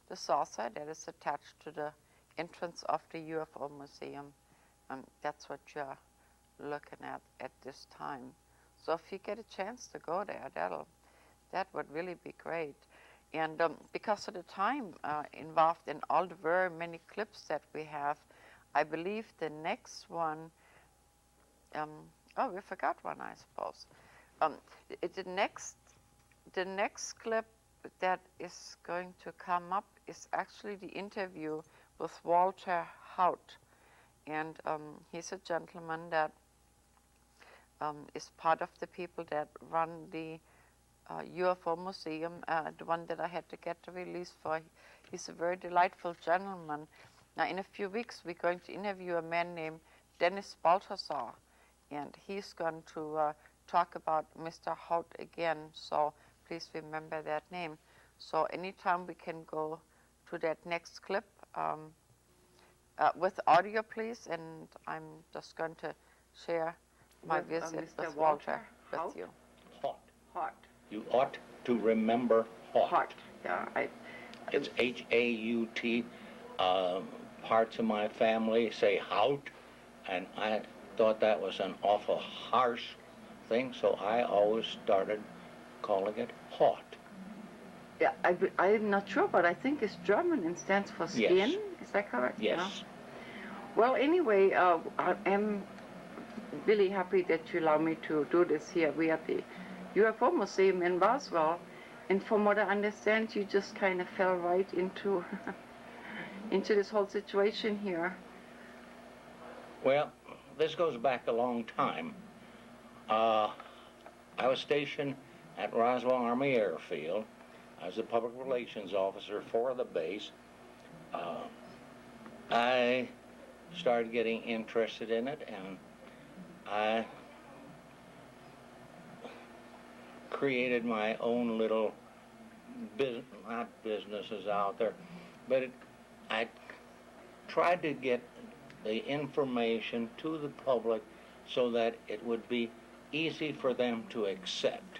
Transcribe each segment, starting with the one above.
the saucer that is attached to the entrance of the UFO museum. That's what you're looking at this time. So if you get a chance to go there, that would really be great. And because of the time involved in all the very many clips that we have, I believe the next one, oh, we forgot one, I suppose. The next clip that is going to come up is actually the interview with Walter Haut. And he's a gentleman that is part of the people that run the UFO museum, the one that I had to get the release for. He's a very delightful gentleman. Now, in a few weeks, we're going to interview a man named Dennis Balthazar, and he's going to talk about Mr. Haut again, so please remember that name. So anytime we can go to that next clip with audio, please, and I'm just going to share my visit with Walter with you. Haut. Haut. You ought to remember Haut. Haut. Yeah, It's H-A-U-T. Parts of my family say Haut, and I thought that was an awful harsh thing, so I always started calling it Haut. Yeah, I'm not sure, but I think it's German and stands for skin. Yes. Is that correct? Yes. Yeah. Well, anyway, I am really happy that you allow me to do this here. We are at the UFO Museum in Roswell, and from what I understand, you just kind of fell right into into this whole situation here. Well, this goes back a long time. I was stationed at Roswell Army Airfield. I was the public relations officer for the base. I started getting interested in it, and I created my own little not businesses out there, but I tried to get the information to the public so that it would be easy for them to accept.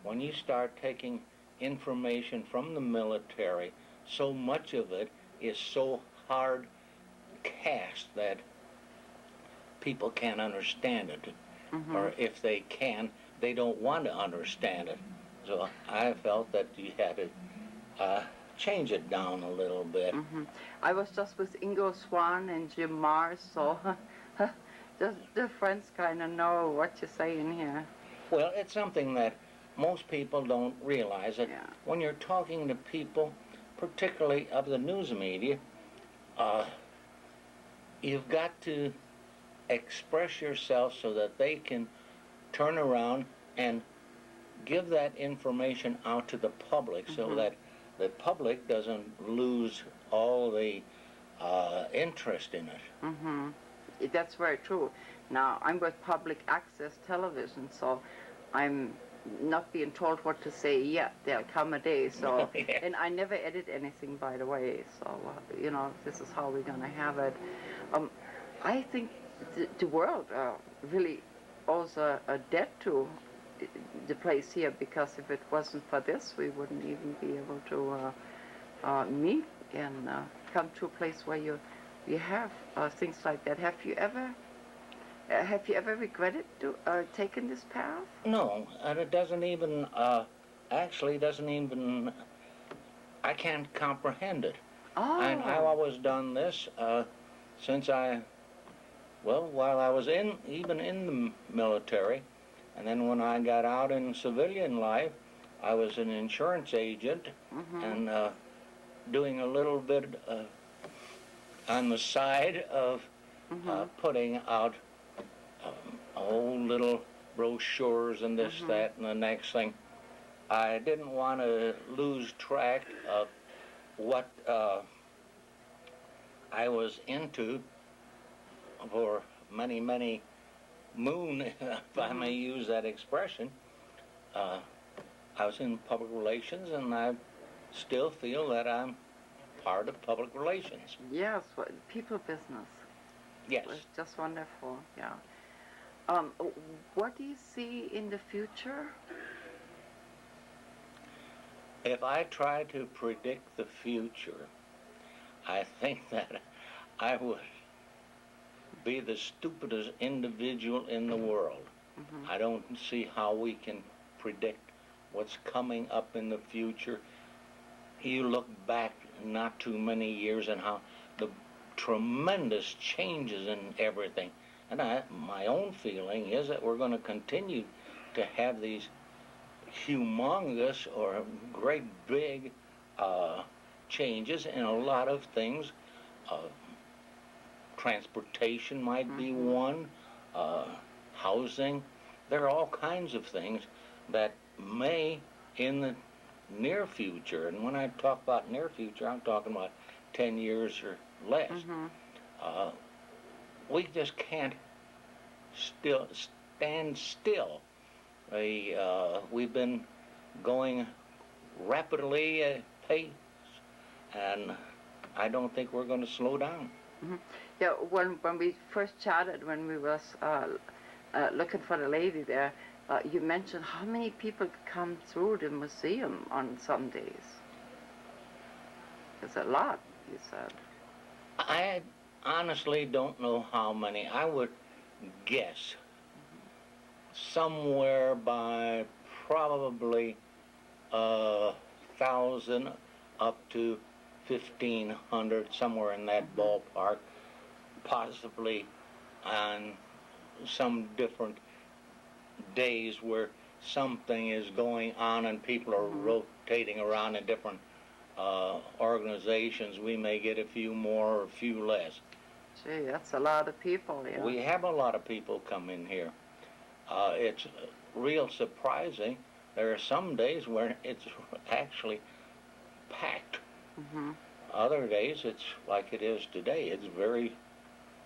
When you start taking information from the military, so much of it is so hard cast that people can't understand it. Or if they can, they don't want to understand it. So I felt that you had to change it down a little bit. I was just with Ingo Swan and Jim Mars, so the friends kind of know what you're saying here. Well, it's something that most people don't realize, that when you're talking to people, particularly of the news media, you've got to express yourself so that they can turn around and give that information out to the public so that the public doesn't lose all the interest in it. That's very true. Now, I'm with public access television, so I'm not being told what to say yet. There'll come a day, so, and I never edit anything, by the way, so, you know, this is how we're going to have it. I think the world really owes a debt to the place here, because if it wasn't for this, we wouldn't even be able to meet and come to a place where you have things like that. Have you ever regretted taking this path? No, and it doesn't even, actually doesn't even, I can't comprehend it. Oh. And I've always done this since while I was even in the military, and then when I got out in civilian life, I was an insurance agent and doing a little bit on the side of putting out little brochures and this, that, and the next thing. I didn't want to lose track of what I was into for many, many moon, if I may use that expression. I was in public relations, and I still feel that I'm part of public relations. Yes, people business. Yes. It's just wonderful, yeah. What do you see in the future? If I try to predict the future, I think that I would be the stupidest individual in the world. I don't see how we can predict what's coming up in the future. You look back not too many years and how the tremendous changes in everything. And my own feeling is that we're going to continue to have these humongous or great big changes in a lot of things. Transportation might be one, housing. There are all kinds of things that may, in the near future, and when I talk about near future, I'm talking about 10 years or less, we just can't stand still. We've been going rapidly at pace, and I don't think we're going to slow down. Yeah, when we first chatted, when we was looking for the lady there, you mentioned how many people come through the museum on some days. It's a lot, you said. I honestly don't know how many. I would guess somewhere by probably 1,000 up to 1,500, somewhere in that ballpark, possibly on some different days where something is going on and people are rotating around in different organizations. We may get a few more or a few less. Gee, that's a lot of people, yeah. We have a lot of people come in here. It's real surprising. There are some days where it's actually packed. Other days it's like it is today. It's very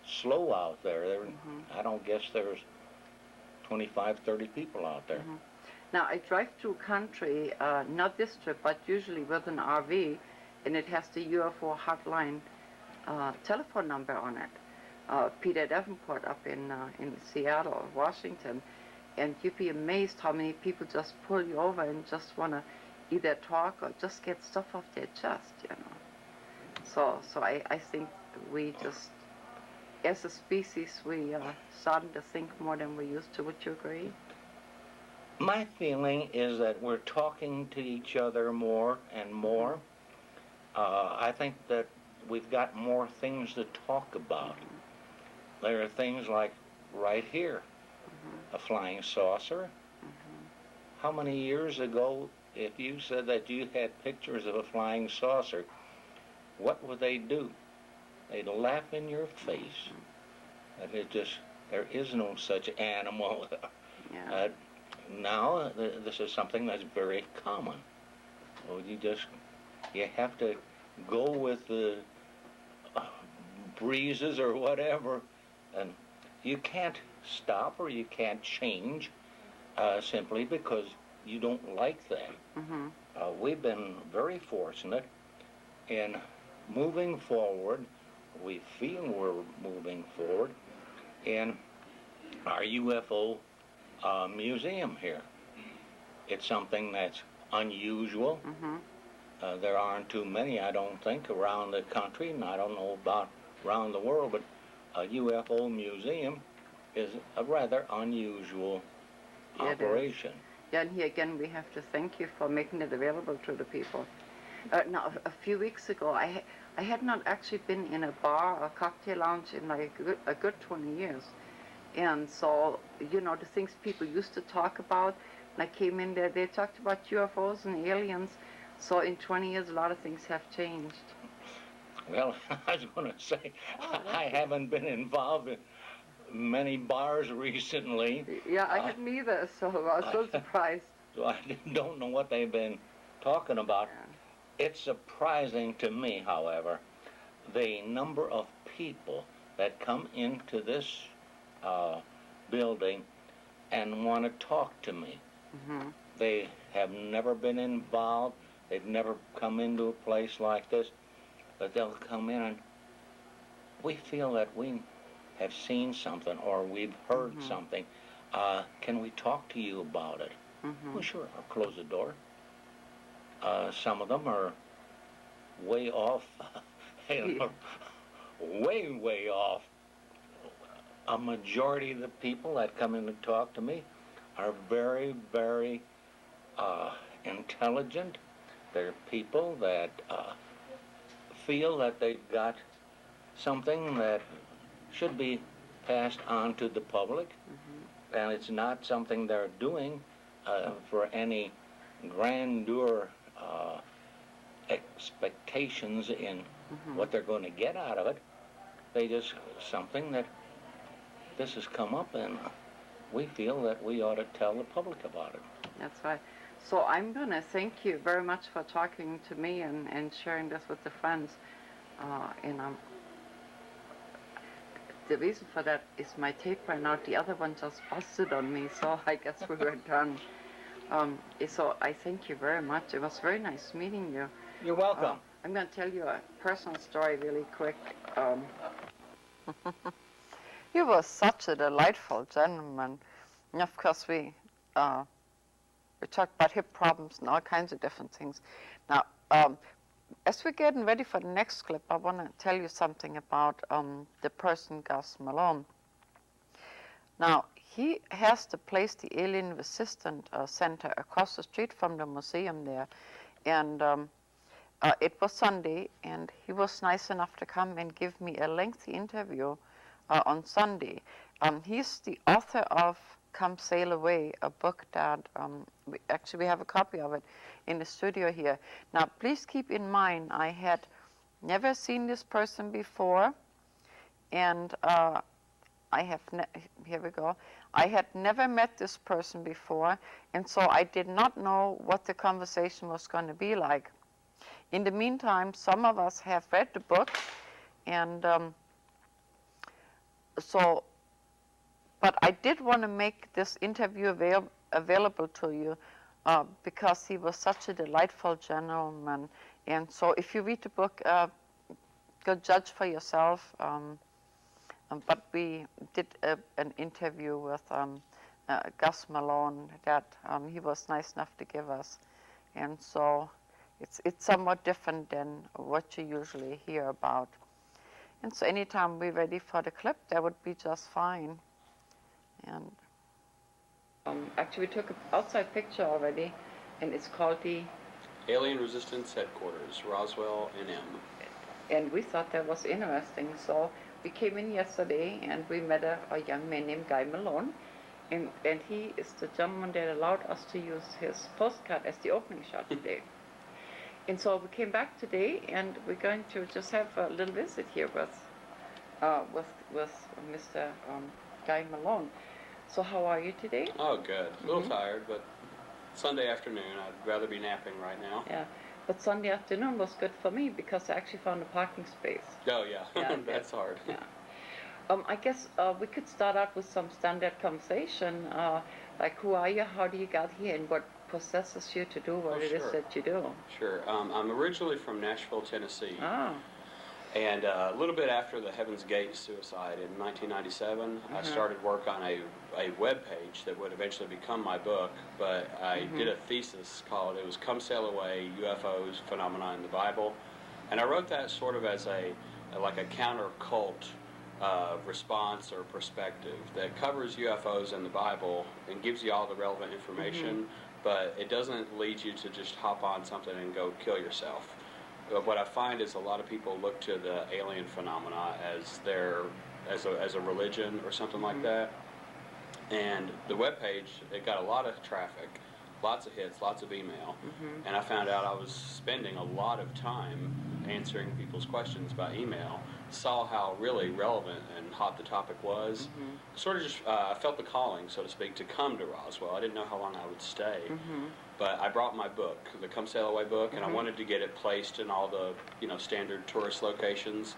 slow out there. I don't guess there's 25, 30 people out there. Now, I drive through country, not this trip, but usually with an RV, and it has the UFO hotline telephone number on it. Peter Davenport up in Seattle, Washington, and you'd be amazed how many people just pull you over and just want to either talk or just get stuff off their chest, you know. So I think we just, as a species, we are starting to think more than we used to. Would you agree? My feeling is that we're talking to each other more and more. I think that we've got more things to talk about. There are things like right here, a flying saucer. How many years ago, if you said that you had pictures of a flying saucer, what would they do? They'd laugh in your face. That it just, there is no such animal. Yeah. Now, this is something that's very common. So you have to go with the breezes or whatever, and you can't stop or you can't change simply because you don't like that. We've been very fortunate in moving forward. We feel we're moving forward in our UFO museum here. It's something that's unusual. There aren't too many, I don't think, around the country, and I don't know about around the world, but a UFO museum is a rather unusual operation. Yeah, and here again, we have to thank you for making it available to the people. Now, a few weeks ago, I had not actually been in a bar or cocktail lounge in like a good 20 years. And so, you know, the things people used to talk about, when I came in there, they talked about UFOs and aliens. So in 20 years, a lot of things have changed. Well, I was going to say, I haven't been involved in many bars recently. Yeah, I hadn't either, so I was so surprised. So I don't know what they've been talking about. Yeah. It's surprising to me, however, the number of people that come into this building and want to talk to me. They have never been involved. They've never come into a place like this, but they'll come in and we feel that we have seen something or we've heard something. Can we talk to you about it? Well, sure, I'll close the door. Some of them are way off, you know, way off. A majority of the people that come in to talk to me are very, very intelligent. They're people that feel that they've got something that should be passed on to the public, and it's not something they're doing for any grandeur expectations in what they're going to get out of it. They just, something that this has come up, and we feel that we ought to tell the public about it. That's right. So I'm going to thank you very much for talking to me and sharing this with the friends. And the reason for that is my tape ran out. The other one just busted on me, so I guess we were done. So I thank you very much. It was very nice meeting you. You're welcome. I'm going to tell you a personal story really quick. He was such a delightful gentleman. And of course, we talked about hip problems and all kinds of different things. Now, as we're getting ready for the next clip, I want to tell you something about the person, Gus Malone. Now, he has the place, the Alien Resistance Center, across the street from the museum there. And it was Sunday, and he was nice enough to come and give me a lengthy interview on Sunday. He's the author of Come Sail Away, a book that, we have a copy of it in the studio here. Now, please keep in mind, I had never seen this person before, and here we go. I had never met this person before, and so I did not know what the conversation was going to be like. In the meantime, some of us have read the book, and but I did want to make this interview available to you because he was such a delightful gentleman. And so if you read the book, go judge for yourself. But we did an interview with Gus Malone that he was nice enough to give us. And so it's somewhat different than what you usually hear about. And so anytime we're ready for the clip, that would be just fine. And actually, we took an outside picture already, and it's called the Alien Resistance Headquarters, Roswell, NM. And we thought that was interesting, so we came in yesterday, and we met a young man named Guy Malone, and he is the gentleman that allowed us to use his postcard as the opening shot today. And so we came back today, and we're going to just have a little visit here with Mr. Guy Malone. So how are you today? Oh, good. A little tired, but Sunday afternoon. I'd rather be napping right now. Yeah, but Sunday afternoon was good for me because I actually found a parking space. Oh, yeah. That's hard. Yeah. I guess we could start out with some standard conversation, like who are you, how do you get here, and what possesses you to do what it is that you do. Sure. I'm originally from Nashville, Tennessee. Ah. And a little bit after the Heaven's Gate suicide in 1997, I started work on a web page that would eventually become my book, but I did a thesis called, it was Come Sail Away, UFOs, Phenomena in the Bible. And I wrote that sort of as like a counter-cult response or perspective that covers UFOs and the Bible and gives you all the relevant information, but it doesn't lead you to just hop on something and go kill yourself. What I find is a lot of people look to the alien phenomena as as a religion or something like that. And the webpage, it got a lot of traffic, lots of hits, lots of email. And I found out I was spending a lot of time answering people's questions by email, saw how really relevant and hot the topic was. Sort of just I felt the calling, so to speak, to come to Roswell. I didn't know how long I would stay. But I brought my book, the Come Sail Away book, and I wanted to get it placed in all the, standard tourist locations.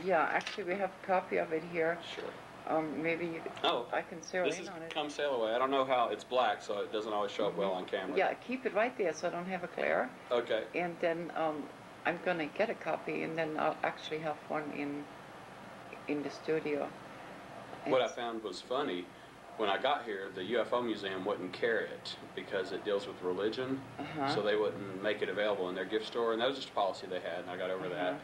Yeah, actually we have a copy of it here. Sure. Maybe you could, I can zero this in is on it. Come Sail Away. I don't know how, it's black, so it doesn't always show up well on camera. Yeah, keep it right there so I don't have a glare. Okay. And then I'm going to get a copy, and then I'll actually have one in the studio. What I found was funny when I got here, the UFO Museum wouldn't carry it because it deals with religion, so they wouldn't make it available in their gift store, and that was just a policy they had, and I got over that.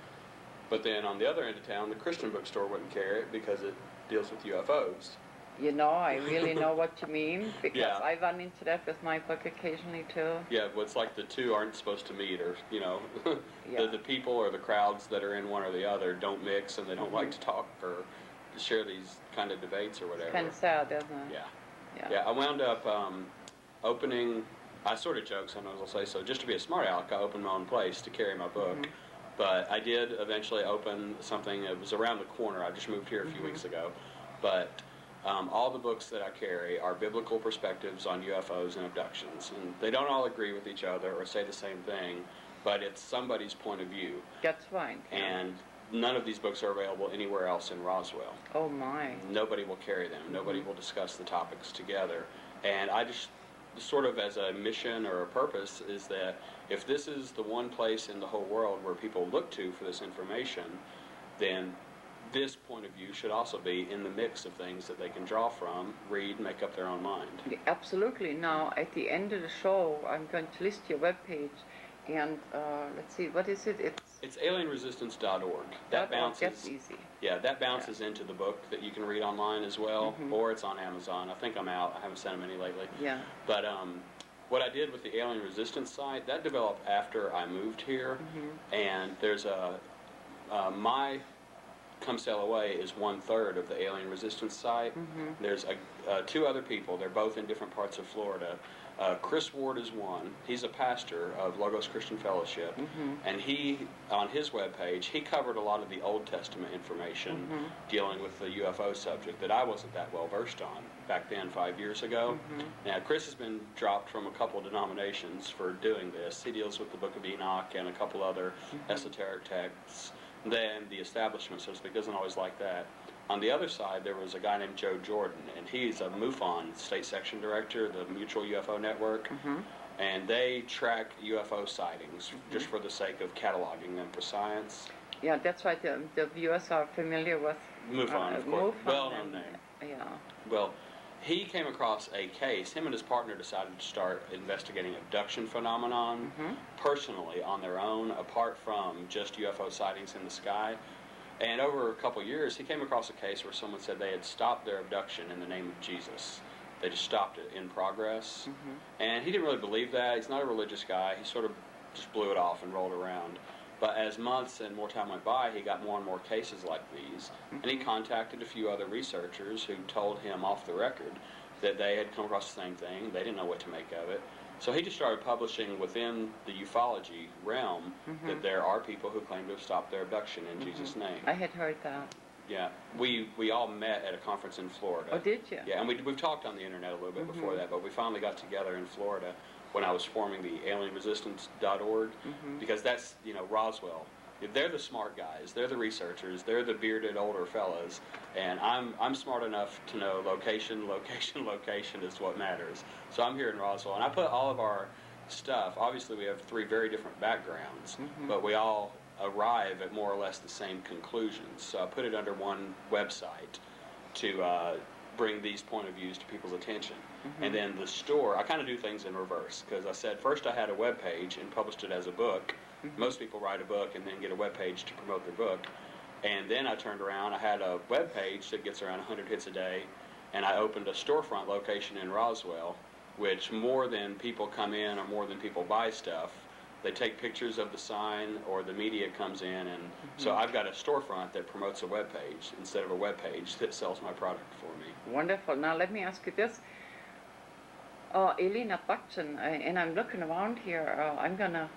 But then on the other end of town, the Christian bookstore wouldn't carry it because it deals with UFOs. You know, I really know what you mean, because Yeah. I run into that with my book occasionally too. Yeah, well, it's like the two aren't supposed to meet, or, you know, Yeah. the people or the crowds that are in one or the other don't mix, and they don't like to talk or share these kind of debates or whatever. Kind of sad, isn't it? Yeah. Yeah, I wound up opening, I sort of joke sometimes, I'll say, so just to be a smart aleck, I opened my own place to carry my book. But I did eventually open something, it was around the corner, I just moved here a few weeks ago. But all the books that I carry are biblical perspectives on UFOs and abductions. And they don't all agree with each other or say the same thing, but it's somebody's point of view. That's right. Yeah. And none of these books are available anywhere else in Roswell. Oh my. Nobody will carry them. Nobody will discuss the topics together. And I just, sort of as a mission or a purpose, is that if this is the one place in the whole world where people look to for this information, then this point of view should also be in the mix of things that they can draw from, read, make up their own mind. Absolutely. Now, at the end of the show, I'm going to list your webpage, and let's see, what is it? It's alienresistance.org. That bounces. That's easy. Yeah, that bounces into the book that you can read online as well, or it's on Amazon. I think I'm out. I haven't sent them any lately. Yeah. But what I did with the Alien Resistance site, that developed after I moved here, and there's my Come Sail Away is 1/3 of the Alien Resistance site. There's two other people. They're both in different parts of Florida. Chris Ward is one. He's a pastor of Logos Christian Fellowship, and he, on his webpage, he covered a lot of the Old Testament information dealing with the UFO subject that I wasn't that well versed on back then 5 years ago. Now, Chris has been dropped from a couple of denominations for doing this. He deals with the Book of Enoch and a couple other esoteric texts. Then the establishment, so to speak, doesn't always like that. On the other side, there was a guy named Joe Jordan, and he's a MUFON state section director, the Mutual UFO Network, and they track UFO sightings just for the sake of cataloging them for science. Yeah, that's right. The viewers are familiar with MUFON, of course, MUFON well-known name. Yeah. Well, he came across a case. Him and his partner decided to start investigating abduction phenomenon personally on their own, apart from just UFO sightings in the sky. And over a couple years, he came across a case where someone said they had stopped their abduction in the name of Jesus. They just stopped it in progress. And he didn't really believe that. He's not a religious guy. He sort of just blew it off and rolled around. But as months and more time went by, he got more and more cases like these. And he contacted a few other researchers who told him off the record that they had come across the same thing. They didn't know what to make of it. So he just started publishing within the ufology realm that there are people who claim to have stopped their abduction in Jesus' name. I had heard that. Yeah, we all met at a conference in Florida. Oh, did you? Yeah, and we've talked on the internet a little bit before that, but we finally got together in Florida when I was forming the alienresistance.org, because that's, you know, Roswell. They're the smart guys. They're the researchers. They're the bearded older fellas. And I'm smart enough to know location, location, location is what matters. So I'm here in Roswell, and I put all of our stuff. Obviously, we have 3 very different backgrounds, but we all arrive at more or less the same conclusions. So I put it under one website to bring these point of views to people's attention. And then the store, I kind of do things in reverse, because I said first I had a web page and published it as a book. Most people write a book and then get a web page to promote their book. And then I turned around, I had a web page that gets around 100 hits a day, and I opened a storefront location in Roswell, which more than people come in or more than people buy stuff, they take pictures of the sign or the media comes in, and so I've got a storefront that promotes a web page instead of a web page that sells my product for me. Wonderful. Now let me ask you this. Alien abduction, and I'm looking around here. I'm gonna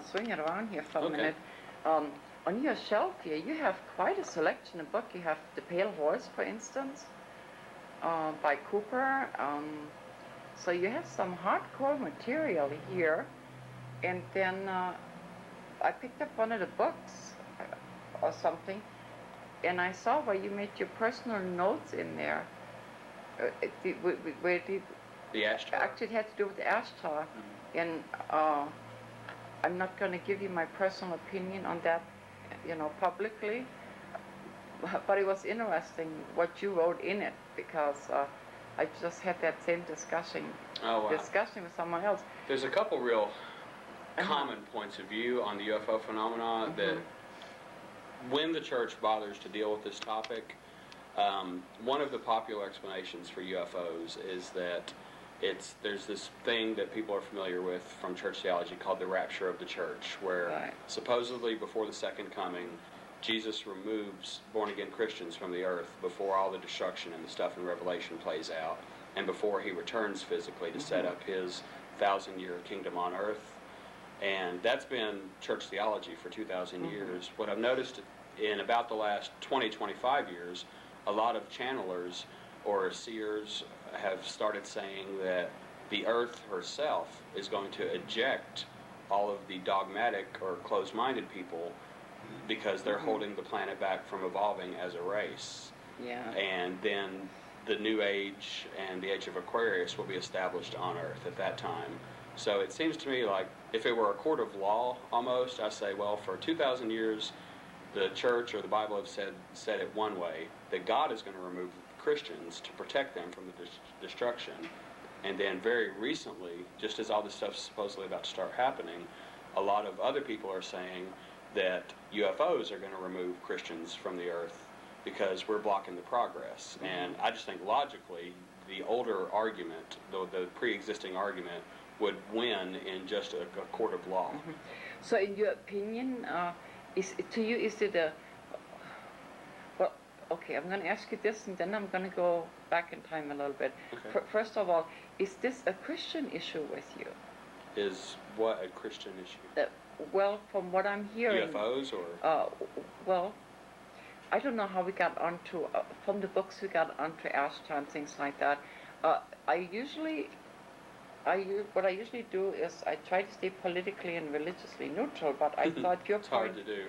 swing it around here for a minute. On your shelf here, you have quite a selection of books. You have The Pale Horse, for instance, by Cooper. So you have some hardcore material here. And then I picked up one of the books or something, and I saw where you made your personal notes in there. The Ashtar? Actually, it had to do with the Ashtar. And I'm not going to give you my personal opinion on that, you know, publicly. But it was interesting what you wrote in it, because I just had that same discussion with someone else. There's a couple real common points of view on the UFO phenomena that when the church bothers to deal with this topic, one of the popular explanations for UFOs is that there's this thing that people are familiar with from church theology called the rapture of the church, where supposedly before the second coming, Jesus removes born-again Christians from the earth before all the destruction and the stuff in Revelation plays out, and before he returns physically to set up his 1,000-year kingdom on earth. And that's been church theology for 2,000 years. What I've noticed in about the last 20, 25 years, a lot of channelers or seers have started saying that the earth herself is going to eject all of the dogmatic or closed-minded people because they're holding the planet back from evolving as a race. Yeah. And then the New Age and the Age of Aquarius will be established on Earth at that time. So it seems to me like if it were a court of law almost, I say, well, for 2,000 years, the church or the Bible have said it one way, that God is going to remove Christians to protect them from the destruction. And then very recently, just as all this stuff's supposedly about to start happening, a lot of other people are saying that UFOs are going to remove Christians from the earth because we're blocking the progress. And I just think logically, the older argument, the pre-existing argument, would win in just a court of law. So in your opinion, is it a... Well, okay, I'm going to ask you this, and then I'm going to go back in time a little bit. Okay. First of all, is this a Christian issue with you? Is what a Christian issue? Well, from what I'm hearing... UFOs or? Well, I don't know how we got onto... from the books we got onto Ashtar and things like that. What I usually do is I try to stay politically and religiously neutral, but I thought your it's point... hard to do.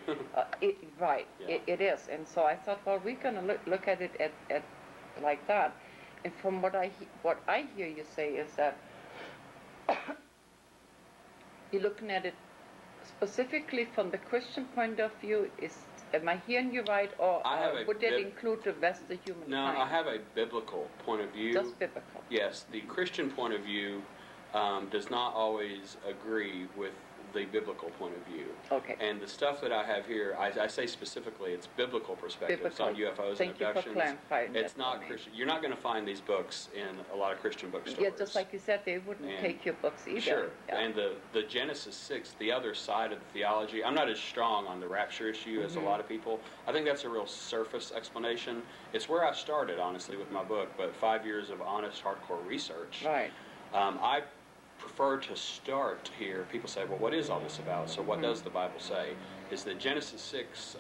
Yeah. It is. And so I thought, well, we're going to look at it at like that. And from what I hear you say is that you're looking at it specifically from the Christian point of view. Am I hearing you right, or would that include the rest of humankind? No, I have a biblical point of view. Just biblical. Yes, the Christian point of view does not always agree with the biblical point of view. Okay. And the stuff that I have here, I say specifically, it's biblical perspectives on UFOs and abductions. Thank you for clarifying It's that not Christian. You're not going to find these books in a lot of Christian bookstores. Yeah, just like you said, they wouldn't take your books either. Sure. Yeah. And the Genesis 6, the other side of the theology, I'm not as strong on the rapture issue as a lot of people. I think that's a real surface explanation. It's where I started, honestly, with my book, but 5 years of honest, hardcore research. Right. I prefer to start here. People say, well, what is all this about? So what does the Bible say? Is that Genesis 6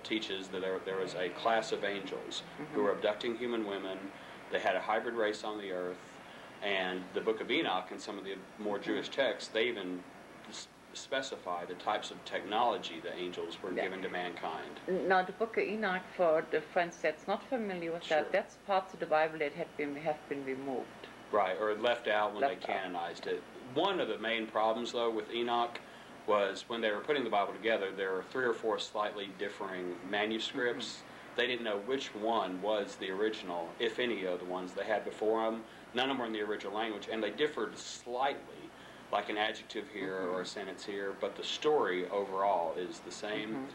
teaches that there was a class of angels who were abducting human women. They had a hybrid race on the earth. And the book of Enoch and some of the more Jewish texts, they even specify the types of technology the angels were given to mankind. Now, the book of Enoch, for the friends that's not familiar with that, that's parts of the Bible that have been removed. Right, or left out when they canonized it. One of the main problems, though, with Enoch was when they were putting the Bible together, there were 3 or 4 slightly differing manuscripts. They didn't know which one was the original, if any of the ones they had before them. None of them were in the original language, and they differed slightly, like an adjective here or a sentence here, but the story overall is the same.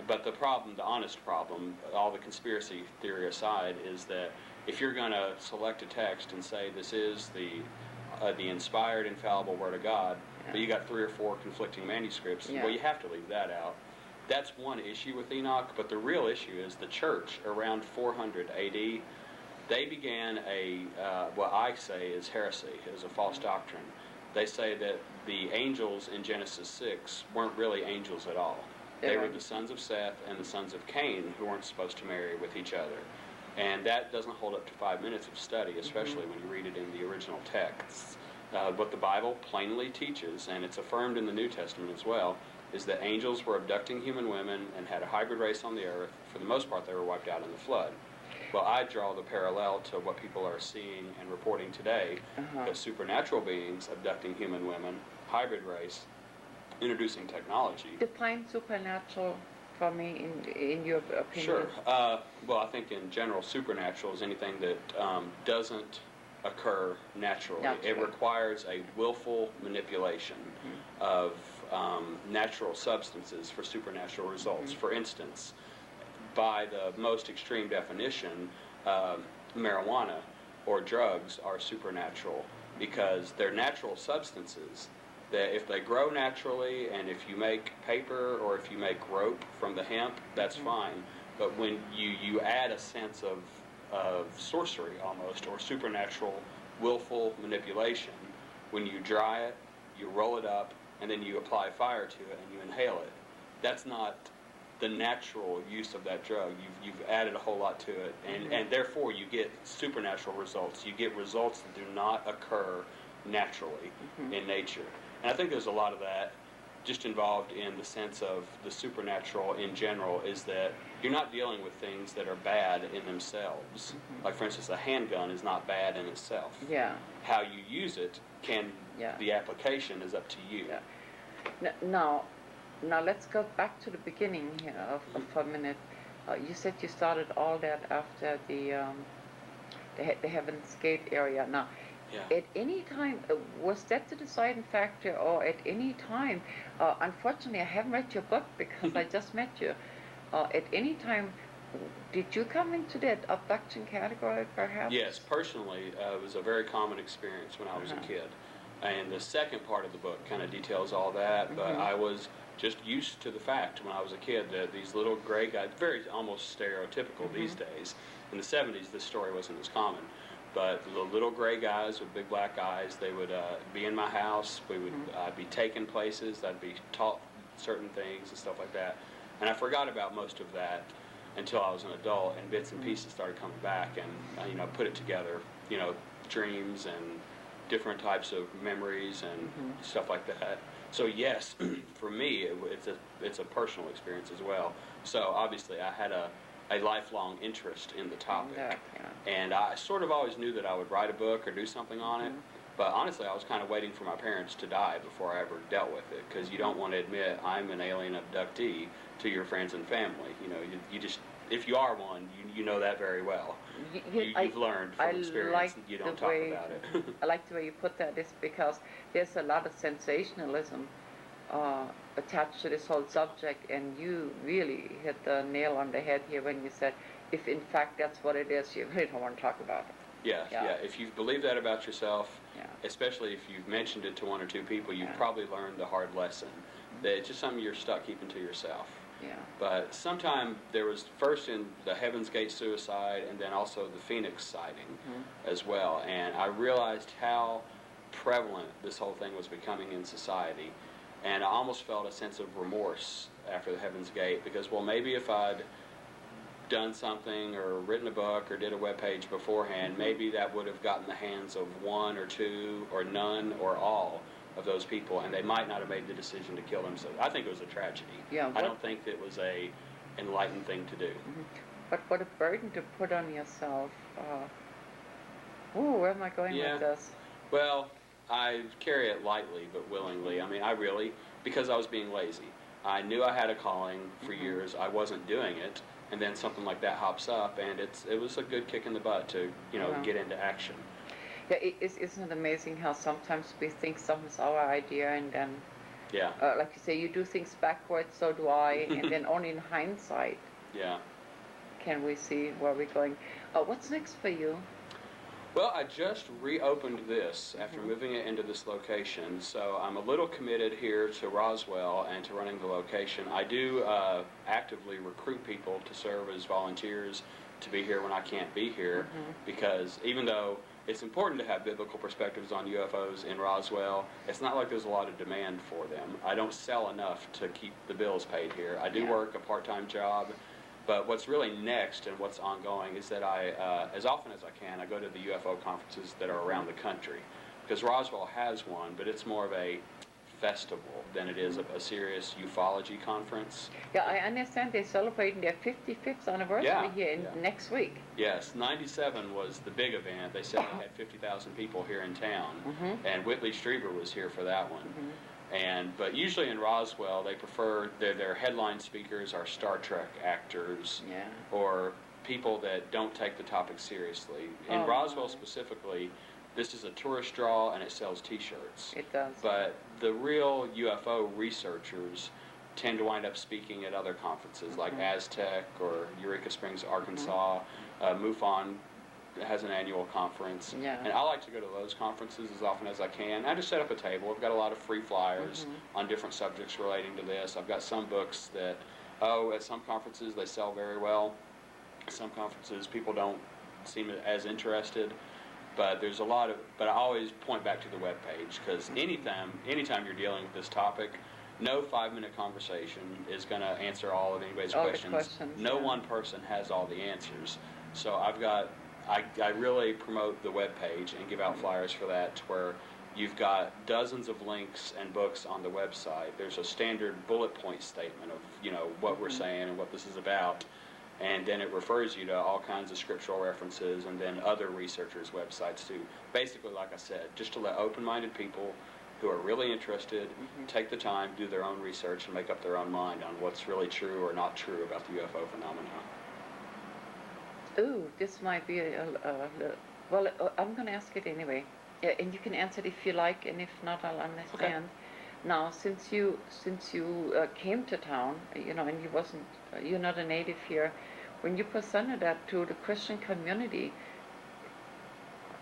But the problem, the honest problem, all the conspiracy theory aside, is that if you're going to select a text and say this is the inspired, infallible Word of God, but you got 3 or 4 conflicting manuscripts, well, you have to leave that out. That's one issue with Enoch, but the real issue is the church around 400 A.D., they began what I say is heresy, is a false doctrine. They say that the angels in Genesis 6 weren't really angels at all. They were the sons of Seth and the sons of Cain who weren't supposed to marry with each other. And that doesn't hold up to 5 minutes of study, especially when you read it in the original texts. What the Bible plainly teaches, and it's affirmed in the New Testament as well, is that angels were abducting human women and had a hybrid race on the earth. For the most part, they were wiped out in the flood. Well, I draw the parallel to what people are seeing and reporting today, that supernatural beings abducting human women, hybrid race, introducing technology. Define supernatural for me in your opinion? Sure. Well, I think in general, supernatural is anything that doesn't occur naturally. It requires a willful manipulation of natural substances for supernatural results. For instance, by the most extreme definition, marijuana or drugs are supernatural because they're natural substances that if they grow naturally and if you make paper or if you make rope from the hemp, that's fine. But when you add a sense of sorcery almost or supernatural willful manipulation, when you dry it, you roll it up, and then you apply fire to it and you inhale it, that's not the natural use of that drug. You've added a whole lot to it, and therefore you get supernatural results. You get results that do not occur naturally in nature. And I think there's a lot of that just involved in the sense of the supernatural in general is that you're not dealing with things that are bad in themselves. Like, for instance, a handgun is not bad in itself. Yeah. How you use it the application is up to you. Yeah. Now let's go back to the beginning here for a minute. You said you started all that after the Heaven's Gate area. Now, at any time, was that the deciding factor, or at any time, unfortunately I haven't read your book because I just met you, at any time, did you come into that abduction category perhaps? Yes, personally, it was a very common experience when I was a kid. And the second part of the book kind of details all that, but I was just used to the fact when I was a kid that these little gray guys, very almost stereotypical these days. In the 70s, this story wasn't as common. But the little gray guys with big black eyes, they would be in my house. We would be taken places. I'd be taught certain things and stuff like that. And I forgot about most of that until I was an adult, and bits and pieces started coming back, and put it together. Dreams and different types of memories and stuff like that. So yes, for me, it's a personal experience as well. So obviously, I had a lifelong interest in the topic. And I sort of always knew that I would write a book or do something on it, but honestly I was kind of waiting for my parents to die before I ever dealt with it, because you don't want to admit I'm an alien abductee to your friends and family. You just, if you are one, you know that very well. You've learned from experience that you don't talk about it. I like the way you put that, is because there's a lot of sensationalism attached to this whole subject, and you really hit the nail on the head here when you said, if in fact that's what it is, you really don't want to talk about it. Yeah. If you believe that about yourself, especially if you've mentioned it to one or two people, you've probably learned the hard lesson. That it's just something you're stuck keeping to yourself. But sometime there was first in the Heaven's Gate suicide, and then also the Phoenix sighting as well. And I realized how prevalent this whole thing was becoming in society. And I almost felt a sense of remorse after the Heaven's Gate, because, well, maybe if I'd done something or written a book or did a webpage beforehand, maybe that would have gotten the hands of one or two or none or all of those people, and they might not have made the decision to kill themselves. I think it was a tragedy. I don't think it was a enlightened thing to do. But what a burden to put on yourself. Where am I going with this? Well, I carry it lightly but willingly. I mean, because I was being lazy. I knew I had a calling for years. I wasn't doing it, and then something like that hops up, and it was a good kick in the butt to get into action. Yeah, isn't it amazing how sometimes we think something's our idea, and then like you say, you do things backwards, so do I, and then only in hindsight can we see where we're going. What's next for you? Well, I just reopened this after moving it into this location, so I'm a little committed here to Roswell and to running the location. I do actively recruit people to serve as volunteers to be here when I can't be here, because even though it's important to have biblical perspectives on UFOs in Roswell, it's not like there's a lot of demand for them. I don't sell enough to keep the bills paid here. I do work a part-time job. But what's really next and what's ongoing is that I, as often as I can, I go to the UFO conferences that are around the country. Because Roswell has one, but it's more of a festival than it is a serious ufology conference. Yeah, I understand they're celebrating their 55th anniversary here next week. Yes, 97 was the big event. They said they had 50,000 people here in town, and Whitley Strieber was here for that one. But usually in Roswell, they prefer their headline speakers are Star Trek actors, or people that don't take the topic seriously. In Roswell specifically, this is a tourist draw and it sells T-shirts. It does. But the real UFO researchers tend to wind up speaking at other conferences like Aztec or Eureka Springs, Arkansas. MUFON has an annual conference. And I like to go to those conferences as often as I can. I just set up a table. I've got a lot of free flyers on different subjects relating to this. I've got some books that, at some conferences they sell very well. Some conferences people don't seem as interested. But there's a lot of, but I always point back to the webpage, because anytime you're dealing with this topic, no 5-minute conversation is going to answer all of anybody's questions. No one person has all the answers. So I really promote the webpage and give out flyers for that, to where you've got dozens of links and books on the website. There's a standard bullet point statement of, what we're saying and what this is about. And then it refers you to all kinds of scriptural references and then other researchers' websites too. Basically, like I said, just to let open-minded people who are really interested take the time, do their own research, and make up their own mind on what's really true or not true about the UFO phenomenon. Ooh, this might be I'm going to ask it anyway. And you can answer it if you like, and if not, I'll understand. Okay. Now, since you came to town, and you're not a native here, when you presented that to the Christian community,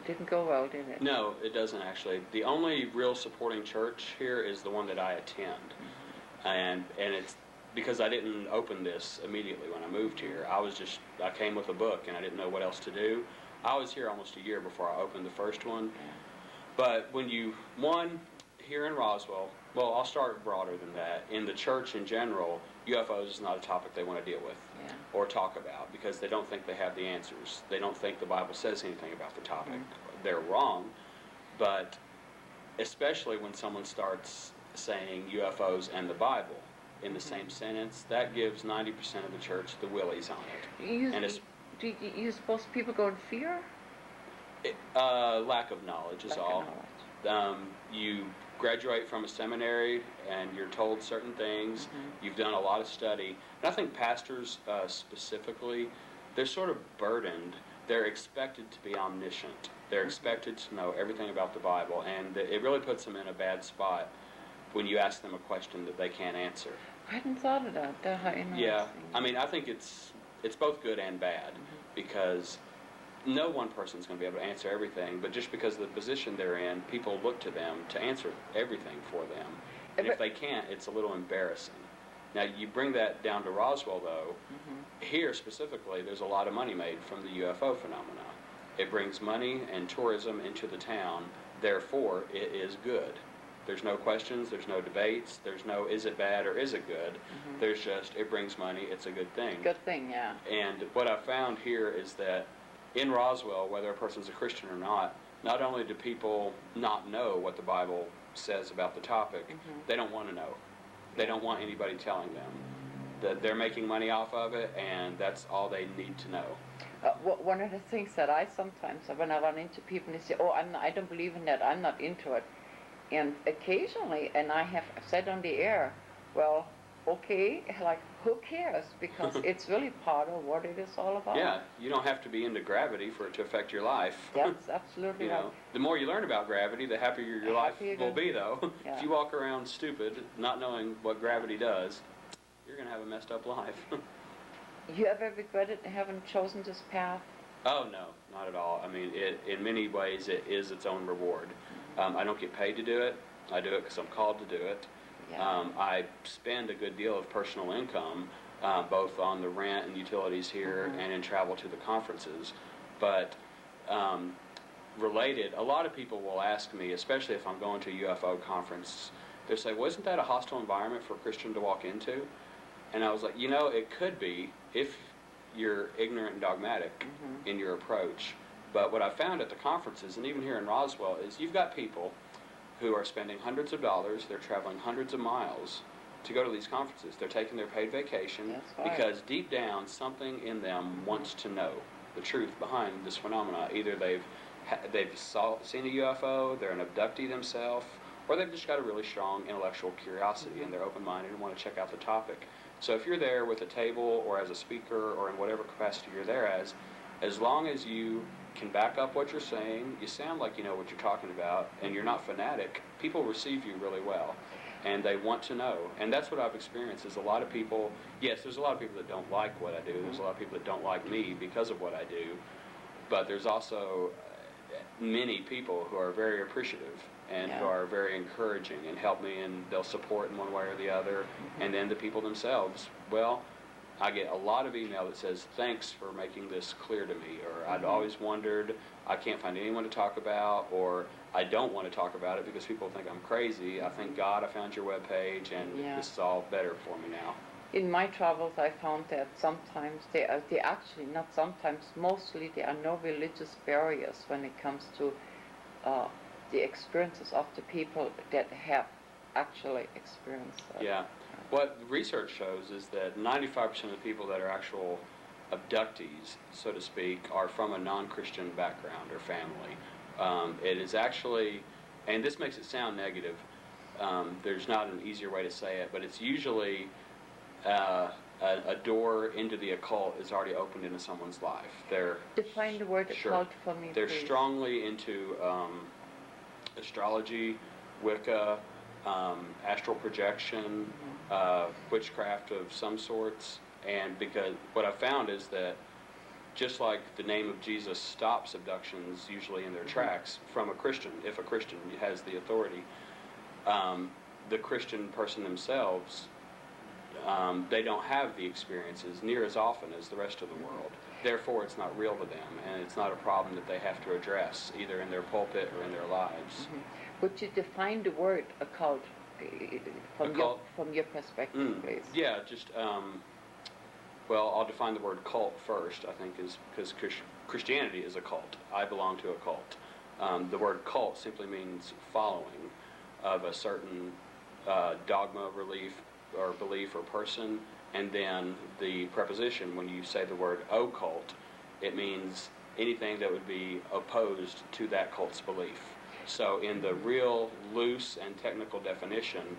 it didn't go well, did it? No, it doesn't actually. The only real supporting church here is the one that I attend, and it's because I didn't open this immediately when I moved here. I came with a book and I didn't know what else to do. I was here almost a year before I opened the first one. But here in Roswell, well, I'll start broader than that. In the church in general, UFOs is not a topic they want to deal with or talk about, because they don't think they have the answers. They don't think the Bible says anything about the topic. They're wrong, but especially when someone starts saying UFOs and the Bible in the same sentence, that gives 90% of the church the willies on it. Do you suppose people go in fear? Lack of knowledge is all. You graduate from a seminary and you're told certain things. You've done a lot of study. And I think pastors specifically, they're sort of burdened. They're expected to be omniscient. They're expected to know everything about the Bible, and it really puts them in a bad spot when you ask them a question that they can't answer. I hadn't thought of that. Yeah, I mean, I think it's both good and bad, because no one person's going to be able to answer everything, but just because of the position they're in, people look to them to answer everything for them. And if they can't, it's a little embarrassing. Now, you bring that down to Roswell, though. Here, specifically, there's a lot of money made from the UFO phenomena. It brings money and tourism into the town. Therefore, it is good. There's no questions, there's no debates, there's no is it bad or is it good. There's just, it brings money, it's a good thing. Good thing, yeah. And what I found here is that in Roswell, whether a person's a Christian or not only do people not know what the Bible says about the topic, they don't want to know. They don't want anybody telling them that they're making money off of it, and that's all they need to know. One of the things that I sometimes, when I run into people, they say, I don't believe in that, I'm not into it. And occasionally, and I have said on the air, well, okay, like, who cares? Because it's really part of what it is all about. Yeah, you don't have to be into gravity for it to affect your life. That's absolutely right. The more you learn about gravity, the happier your life will be, though. Yeah. If you walk around stupid, not knowing what gravity does, you're going to have a messed up life. You ever regretted having chosen this path? Oh, no, not at all. I mean, in many ways, it is its own reward. I don't get paid to do it. I do it because I'm called to do it. Yeah. I spend a good deal of personal income, both on the rent and utilities here and in travel to the conferences. But related, a lot of people will ask me, especially if I'm going to a UFO conference, they'll say, well, isn't that a hostile environment for a Christian to walk into? And I was like, it could be if you're ignorant and dogmatic in your approach. But what I found at the conferences, and even here in Roswell, is you've got people who are spending hundreds of dollars, they're traveling hundreds of miles to go to these conferences. They're taking their paid vacation because deep down, something in them wants to know the truth behind this phenomena. Either they've seen a UFO, they're an abductee themselves, or they've just got a really strong intellectual curiosity and they're open-minded and want to check out the topic. So if you're there with a table or as a speaker or in whatever capacity you're there as long as you can back up what you're saying, you sound like you know what you're talking about, and you're not fanatic, people receive you really well. And they want to know. And that's what I've experienced is a lot of people, yes, there's a lot of people that don't like what I do. There's a lot of people that don't like me because of what I do. But there's also many people who are very appreciative and who are very encouraging and help me, and they'll support in one way or the other. And then the people themselves, well, I get a lot of email that says, thanks for making this clear to me, or I'd always wondered, I can't find anyone to talk about, or I don't want to talk about it because people think I'm crazy. I thank God I found your webpage, and this is all better for me now. In my travels, I found that sometimes they actually, not sometimes, mostly there are no religious barriers when it comes to the experiences of the people that have actually experienced that. Yeah. What research shows is that 95% of the people that are actual abductees, so to speak, are from a non-Christian background or family. It is actually, and this makes it sound negative, there's not an easier way to say it, but it's usually a door into the occult is already opened into someone's life. Define the word occult for me, They're please. strongly into astrology, Wicca, astral projection, witchcraft of some sorts. And because what I found is that just like the name of Jesus stops abductions usually in their tracks from a Christian, if a Christian has the authority, the Christian person themselves, they don't have the experiences near as often as the rest of the world. Therefore, it's not real to them, and it's not a problem that they have to address, either in their pulpit or in their lives. Would you define the word occult from your perspective, please? Yeah, just, well, I'll define the word cult first, I think, is because Christianity is a cult. I belong to a cult. The word cult simply means following of a certain dogma, belief or person, and then the preposition, when you say the word occult, it means anything that would be opposed to that cult's belief. So in the real loose and technical definition,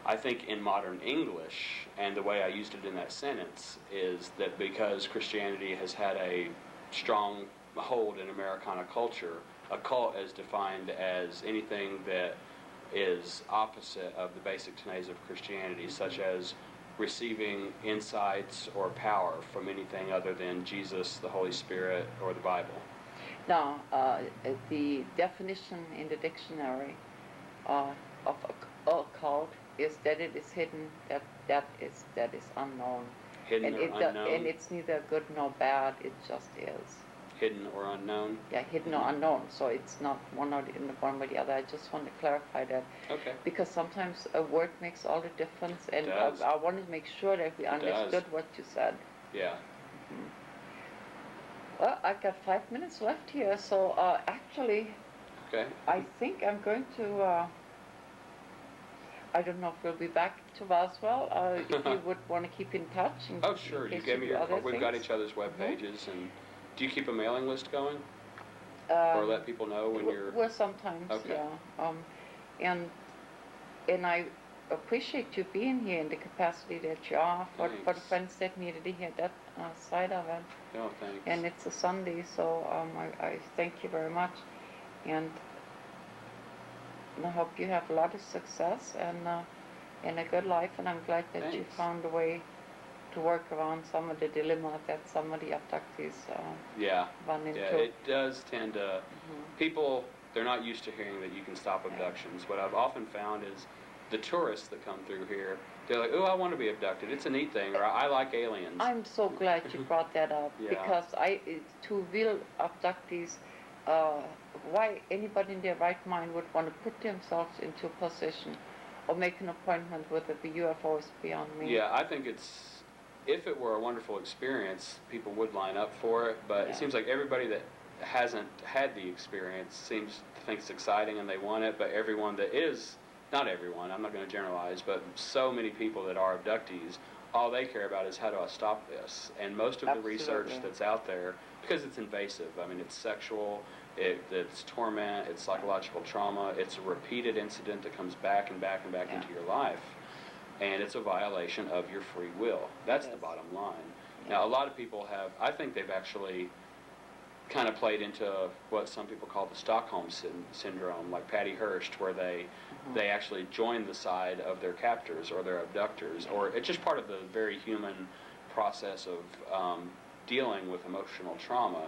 I think in modern English, and the way I used it in that sentence, is that because Christianity has had a strong hold in Americana culture, a cult is defined as anything that is opposite of the basic tenets of Christianity, such as receiving insights or power from anything other than Jesus, the Holy Spirit, or the Bible. Now, the definition in the dictionary of occult is that it is hidden, that is unknown. Hidden or unknown? And it's neither good nor bad, it just is. Hidden or unknown? Yeah, hidden or unknown, so it's not one or the other. I just want to clarify that. Okay. Because sometimes a word makes all the difference, and I want to make sure that we understood what you said. Yeah. Well, I've got 5 minutes left here, so actually, I think I'm going to, I don't know if we'll be back to Roswell, if you would want to keep in touch. Oh, sure. You gave me your card. We've got each other's web pages, and do you keep a mailing list going? Or let people know when you're... Well, sometimes, yeah. And I appreciate you being here in the capacity that you are for the friends that needed to hear that side of it. Oh, thanks. And it's a Sunday, so I thank you very much. And I hope you have a lot of success and a good life, and I'm glad that you found a way to work around some of the dilemma that some of the abductees run into. Yeah, it does tend to... People, they're not used to hearing that you can stop abductions. What I've often found is the tourists that come through here, they're like, oh, I want to be abducted. It's a neat thing, or I like aliens. I'm so glad you brought that up, because to real abductees, why anybody in their right mind would want to put themselves into a position or make an appointment with a UFO is beyond me. Yeah, I think it's, if it were a wonderful experience, people would line up for it, but it seems like everybody that hasn't had the experience seems to think it's exciting and they want it, but everyone that is, not everyone, I'm not going to generalize, but so many people that are abductees, all they care about is how do I stop this? And most of the research that's out there, because it's invasive, I mean, it's sexual, It's torment, it's psychological trauma, it's a repeated incident that comes back and back and back into your life, and it's a violation of your free will. That's the bottom line. Now, a lot of people have, I think they've actually kind of played into what some people call the Stockholm syndrome, like Patty Hearst, where they actually join the side of their captors or their abductors, or it's just part of the very human process of dealing with emotional trauma,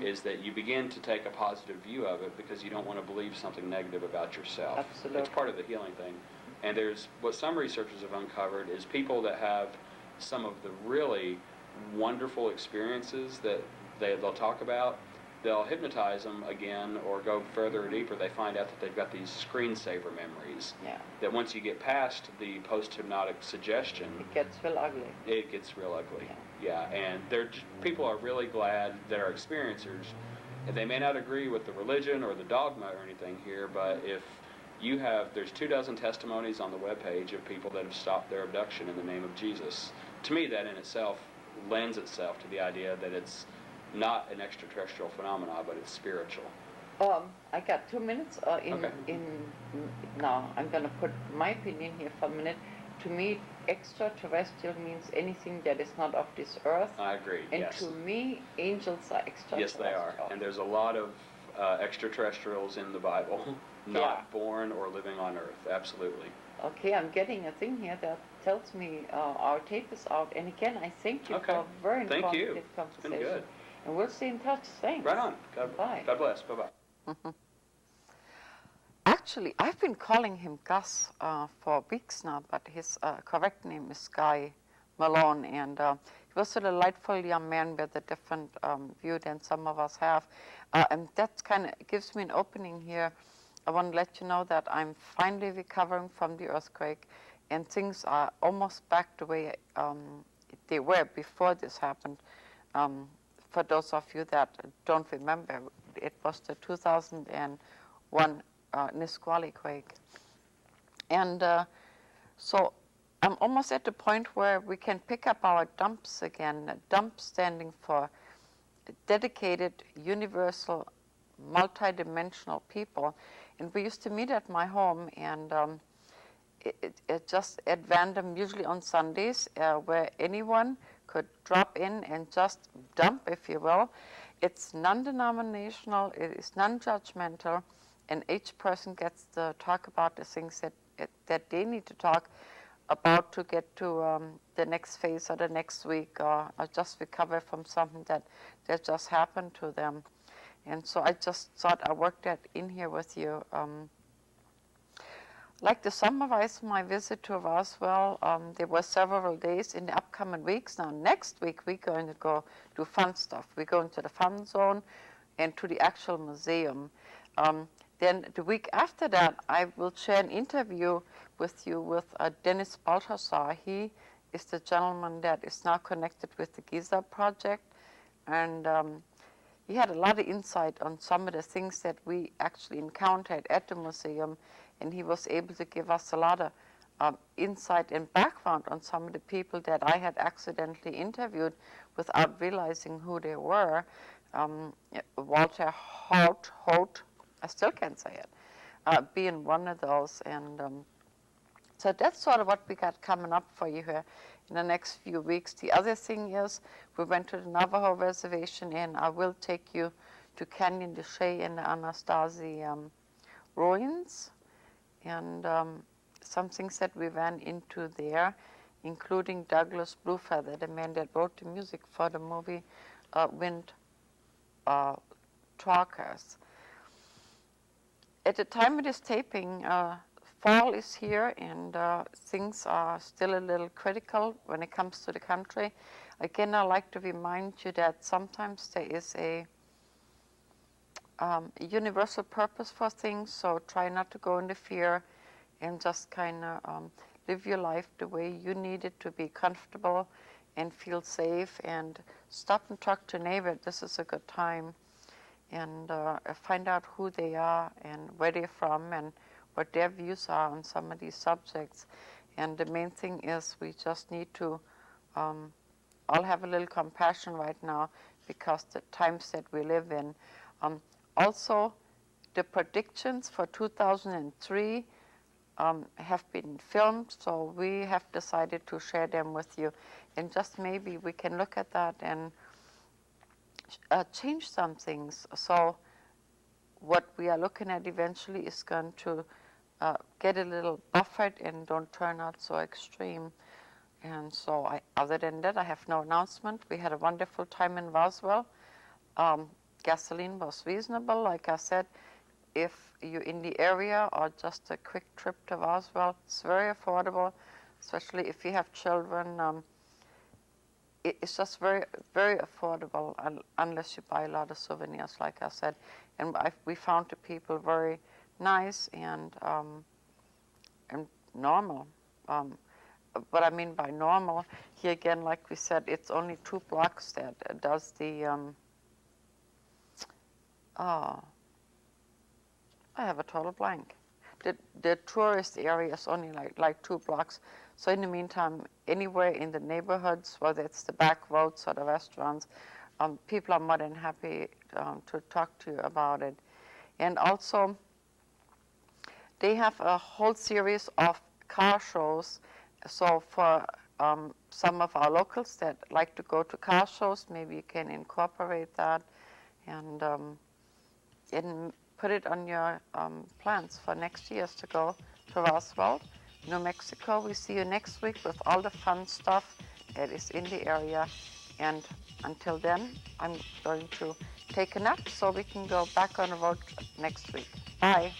is that you begin to take a positive view of it because you don't want to believe something negative about yourself. Absolutely. It's part of the healing thing. And there's, what some researchers have uncovered is people that have some of the really wonderful experiences that they'll talk about, they'll hypnotize them again or go further or deeper. They find out that they've got these screensaver memories. That once you get past the post-hypnotic suggestion, it gets real ugly. It gets real ugly. And people are really glad that are experiencers. And they may not agree with the religion or the dogma or anything here, but if you have, there's 24 testimonies on the webpage of people that have stopped their abduction in the name of Jesus. To me, that in itself lends itself to the idea that it's not an extraterrestrial phenomenon, but it's spiritual. I got 2 minutes. Now, I'm going to put my opinion here for a minute. To me, extraterrestrial means anything that is not of this earth. I agree, and yes. to me, angels are extraterrestrial. Yes, they are. And there's a lot of extraterrestrials in the Bible, not born or living on earth. Absolutely. Okay, I'm getting a thing here that tells me our tape is out. And again, I thank you for a very informative conversation. It's been good. And we'll stay in touch. Thanks. Right on. Bye. God bless. Bye-bye. Actually, I've been calling him Gus for weeks now, but his correct name is Guy Malone, and he was a delightful young man with a different view than some of us have. And that kind of gives me an opening here. I want to let you know that I'm finally recovering from the earthquake, and things are almost back the way they were before this happened. For those of you that don't remember, it was the 2001 Nisqually quake. And so I'm almost at the point where we can pick up our dumps again, dump standing for dedicated, universal, multidimensional people. And we used to meet at my home, and it just at random, usually on Sundays, where anyone could drop in and just dump, if you will. It's non-denominational, it is non-judgmental, and each person gets to talk about the things that they need to talk about to get to the next phase or the next week, or just recover from something that just happened to them. And so I just thought I worked that in here with you. Like to summarize my visit to Roswell, there were several days in the upcoming weeks. Now, next week, we're going to go do fun stuff. We're going to the fun zone and to the actual museum. Then the week after that, I will share an interview with you with Dennis Balthasar. He is the gentleman that is now connected with the Giza project. And he had a lot of insight on some of the things that we actually encountered at the museum. And he was able to give us a lot of insight and background on some of the people that I had accidentally interviewed without realizing who they were. Walter Holt, I still can't say it, being one of those. And so that's sort of what we got coming up for you here in the next few weeks. The other thing is we went to the Navajo Reservation, and I will take you to Canyon de Chelly and the Anastasi ruins. And some things that we ran into there, including Douglas Bluefeather, the man that wrote the music for the movie Wind Talkers. At the time of this taping, fall is here, and things are still a little critical when it comes to the country. Again, I'd like to remind you that sometimes there is a universal purpose for things, so try not to go into fear and just kind of live your life the way you need it to be comfortable and feel safe, and stop and talk to a neighbor. This is a good time, and find out who they are and where they're from and what their views are on some of these subjects. And the main thing is we just need to all have a little compassion right now, because the times that we live in, also, the predictions for 2003 have been filmed, so we have decided to share them with you. And just maybe we can look at that and change some things. So what we are looking at eventually is going to get a little buffered and don't turn out so extreme. And so other than that, I have no announcement. We had a wonderful time in Roswell. Gasoline was reasonable. Like I said, if you're in the area or just a quick trip to Roswell, it's very affordable, especially if you have children. It's just very, very affordable unless you buy a lot of souvenirs, like I said. And we found the people very nice and normal. What I mean by normal, here again, like we said, it's only 2 blocks that does the, I have a total blank. The tourist area is only like 2 blocks. So in the meantime, anywhere in the neighborhoods, whether it's the back roads or the restaurants, people are more than happy to talk to you about it. And also, they have a whole series of car shows. So for some of our locals that like to go to car shows, maybe you can incorporate that and put it on your plans for next years to go to Roswell, New Mexico. We see you next week with all the fun stuff that is in the area. And until then, I'm going to take a nap so we can go back on the road next week. Bye.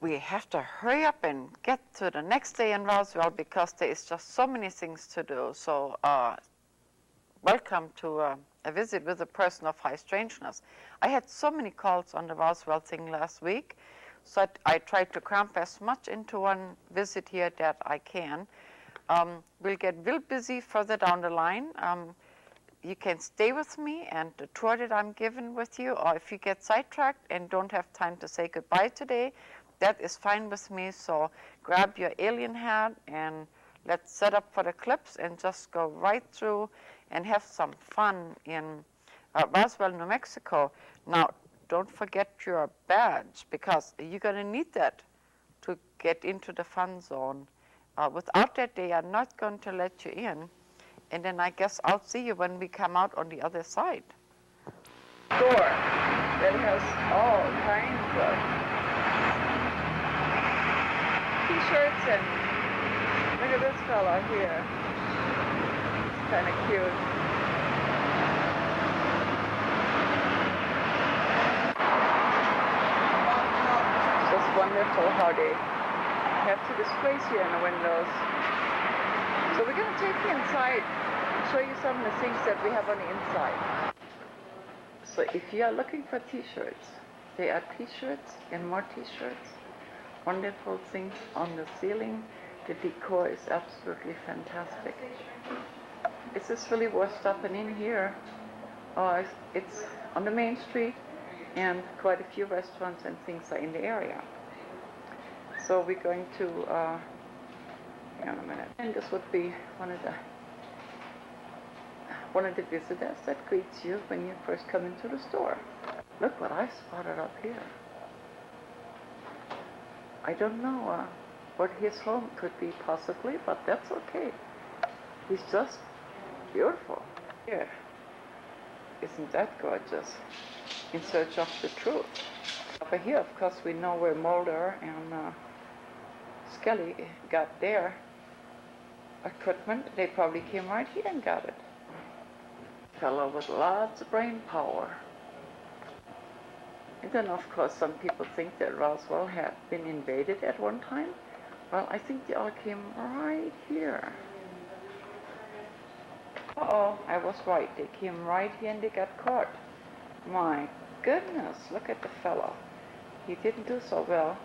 we have to hurry up and get to the next day in Roswell because there is just so many things to do. So welcome to a visit with a person of high strangeness. I had so many calls on the Roswell thing last week, so I tried to cramp as much into one visit here that I can. We'll get real busy further down the line. You can stay with me and the tour that I'm giving with you, or if you get sidetracked and don't have time to say goodbye today, that is fine with me. So grab your alien hat and let's set up for the clips and just go right through and have some fun in Roswell, New Mexico. Now, don't forget your badge because you're going to need that to get into the fun zone. Without that, they are not going to let you in. And then I guess I'll see you when we come out on the other side. Store that has all kinds of t-shirts, and look at this fella here. It's kind of cute. It's just wonderful how they have two displays here in the windows. So we're going to take you inside and show you some of the things that we have on the inside. So if you are looking for t-shirts, there are t-shirts and more t-shirts. Wonderful things on the ceiling. The decor is absolutely fantastic. Is this really worth stopping in here? It's on the main street and quite a few restaurants and things are in the area. So we're going to, hang on a minute. And this would be one of the visitors that greets you when you first come into the store. Look what I spotted up here. I don't know what his home could be possibly, but that's okay. He's just beautiful. Here, isn't that gorgeous? In search of the truth. Over here, of course, we know where Mulder and Scully got their equipment. They probably came right here and got it. Fellow with lots of brain power. And then, of course, some people think that Roswell had been invaded at one time. Well, I think they all came right here. Uh-oh, I was right. They came right here and they got caught. My goodness, look at the fellow. He didn't do so well.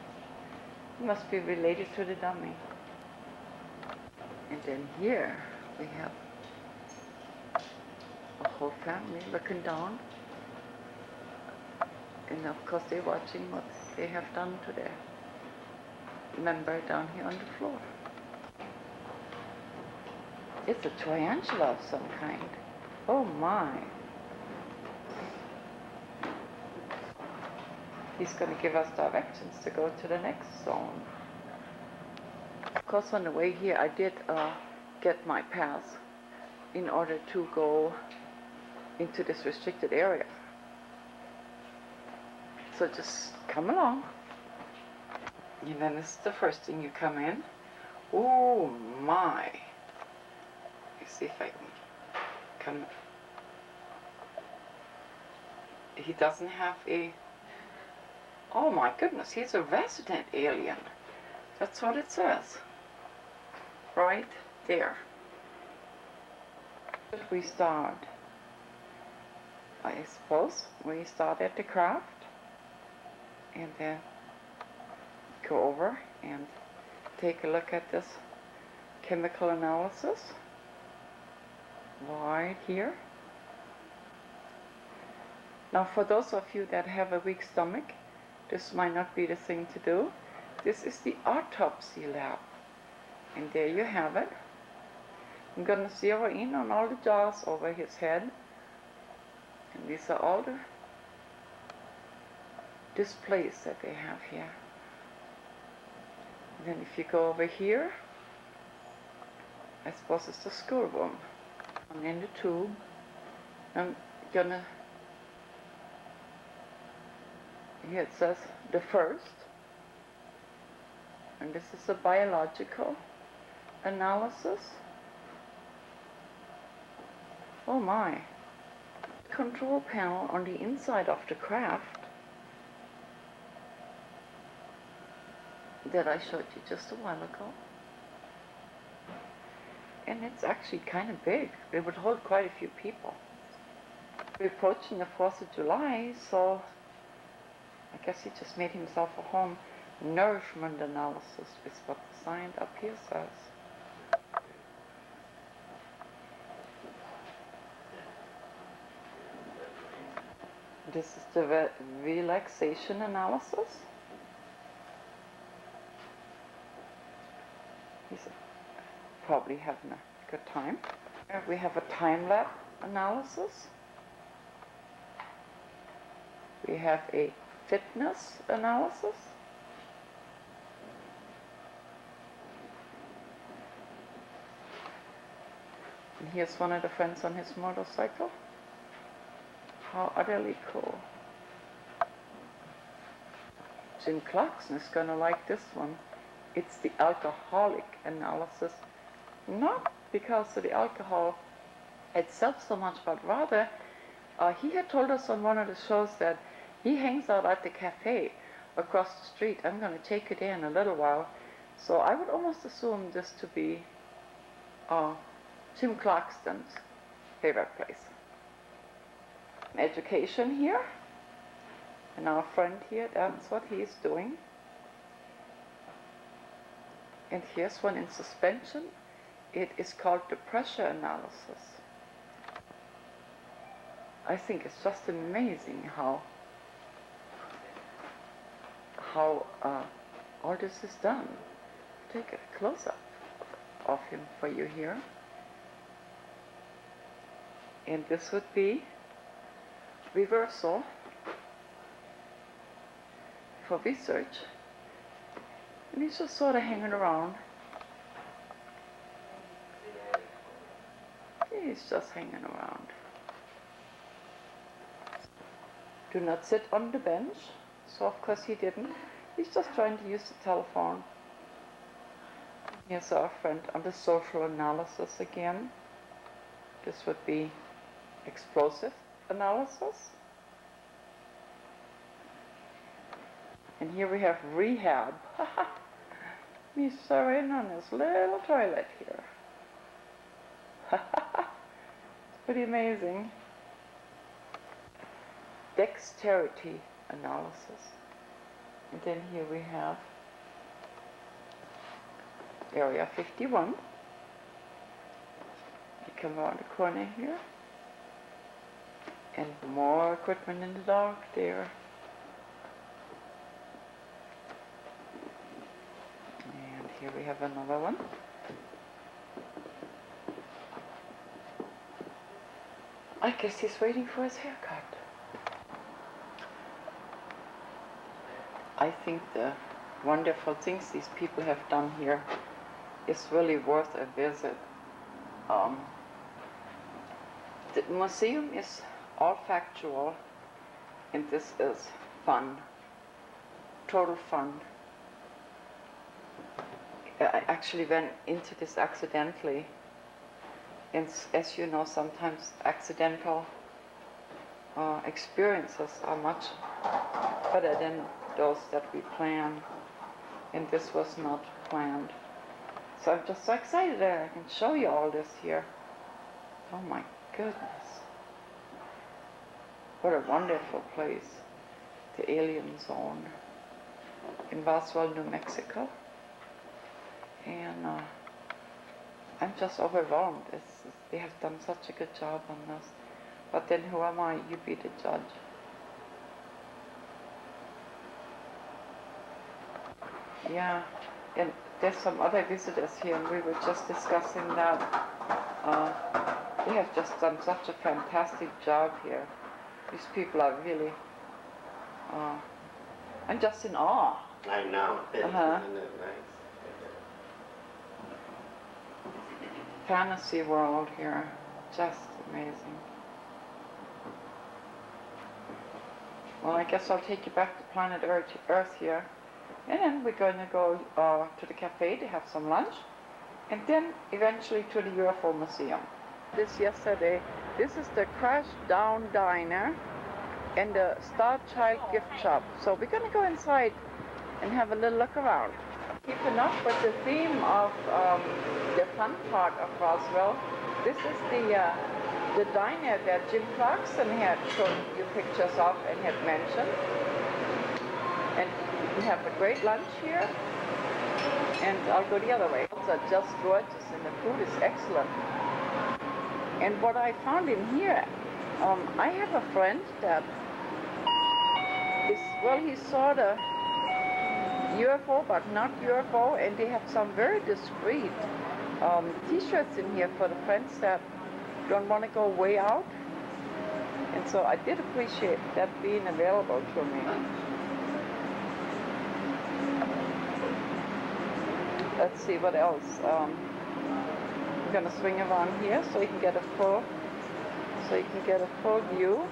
He must be related to the dummy. And then here we have a whole family looking down. And of course they're watching what they have done to their member down here on the floor. It's a tarantula of some kind. Oh my. He's going to give us directions to go to the next zone. Of course, on the way here I did get my pass in order to go into this restricted area. So just come along. And then this is the first thing you come in. Oh my. Let's see if I can come. He doesn't have a... Oh my goodness, he's a resident alien. That's what it says. Right there. We start. I suppose we start at the craft. And then go over and take a look at this chemical analysis right here. Now for those of you that have a weak stomach, this might not be the thing to do. This is the autopsy lab. And there you have it. I'm going to zero in on all the jaws over his head. And these are all the displays that they have here. And then if you go over here, I suppose it's the schoolroom. And in the tube, I'm gonna, here it says the first, and this is a biological analysis. Oh my. Control panel on the inside of the craft. that I showed you just a while ago. And it's actually kind of big. It would hold quite a few people. We're approaching the 4th of July, so I guess he just made himself a home. Nourishment analysis is what the sign up here says. This is the relaxation analysis. He's probably having a good time. Here we have a time-lapse analysis. We have a fitness analysis. And here's one of the friends on his motorcycle. How utterly cool. Jim Clarkson is going to like this one. It's the alcoholic analysis. Not because of the alcohol itself so much, but rather he had told us on one of the shows that he hangs out at the cafe across the street. I'm going to take you there in a little while. So I would almost assume this to be Jim Clarkson's favorite place. Education here, and our friend here, that's what he's doing. And here's one in suspension. It is called the pressure analysis. I think it's just amazing how all this is done. Take a close-up of him for you here. And this would be reversal for research. And he's just sort of hanging around. He's just hanging around. Do not sit on the bench. So of course he didn't. He's just trying to use the telephone. Here's our friend on the social analysis again. This would be explosive analysis. And here we have rehab. He's in on his little toilet here. It's pretty amazing. Dexterity analysis. And then here we have Area 51. You come around the corner here. And more equipment in the dark there. And here we have another one. I guess he's waiting for his haircut. I think the wonderful things these people have done here is really worth a visit. The museum is all factual, and this is fun, total fun. I actually went into this accidentally, and as you know, sometimes accidental experiences are much better than those that we plan, and this was not planned. So I'm just so excited that I can show you all this here. Oh my goodness. What a wonderful place. The alien zone in Roswell, New Mexico. And I'm just overwhelmed. They have done such a good job on this. But then who am I? You be the judge. Yeah, and there's some other visitors here, and we were just discussing that. They have just done such a fantastic job here. These people are really, I'm just in awe. I know. Isn't it nice? Fantasy world here, just amazing. Well, I guess I'll take you back to planet Earth here. And then we're going to go to the cafe to have some lunch, and then eventually to the UFO museum. This yesterday, this is the Crash Down Diner and the Star Child gift shop. So we're going to go inside and have a little look around. Keeping up with the theme of the fun part of Roswell, this is the diner that Jim Clarkson had shown you pictures of and had mentioned. And we have a great lunch here. And I'll go the other way. It's just gorgeous and the food is excellent. And what I found in here, I have a friend that is, well, he saw the UFO, but not UFO, and they have some very discreet t-shirts in here for the friends that don't want to go way out. And so I did appreciate that being available to me. Let's see what else. I'm gonna swing around here so you can get a full view.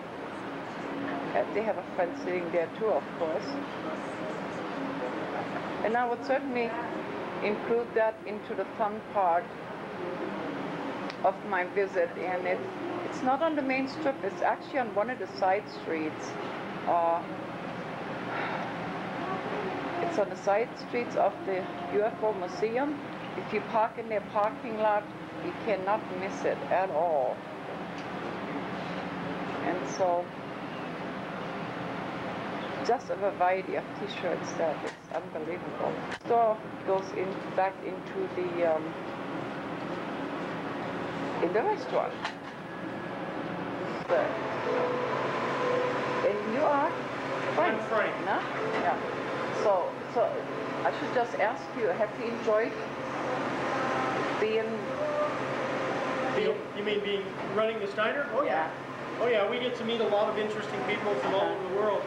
They have a friend sitting there too, of course. And I would certainly include that into the fun part of my visit. And it's not on the main strip, it's actually on one of the side streets. It's on the side streets of the UFO Museum. If you park in their parking lot, you cannot miss it at all. And so, just a variety of t-shirts that is unbelievable. The store goes back into the in the restaurant. And you are Frank? I'm Frank. No? Yeah. So I should just ask you, have you enjoyed being You mean running the diner? Oh yeah. Oh yeah, we get to meet a lot of interesting people from all over the world.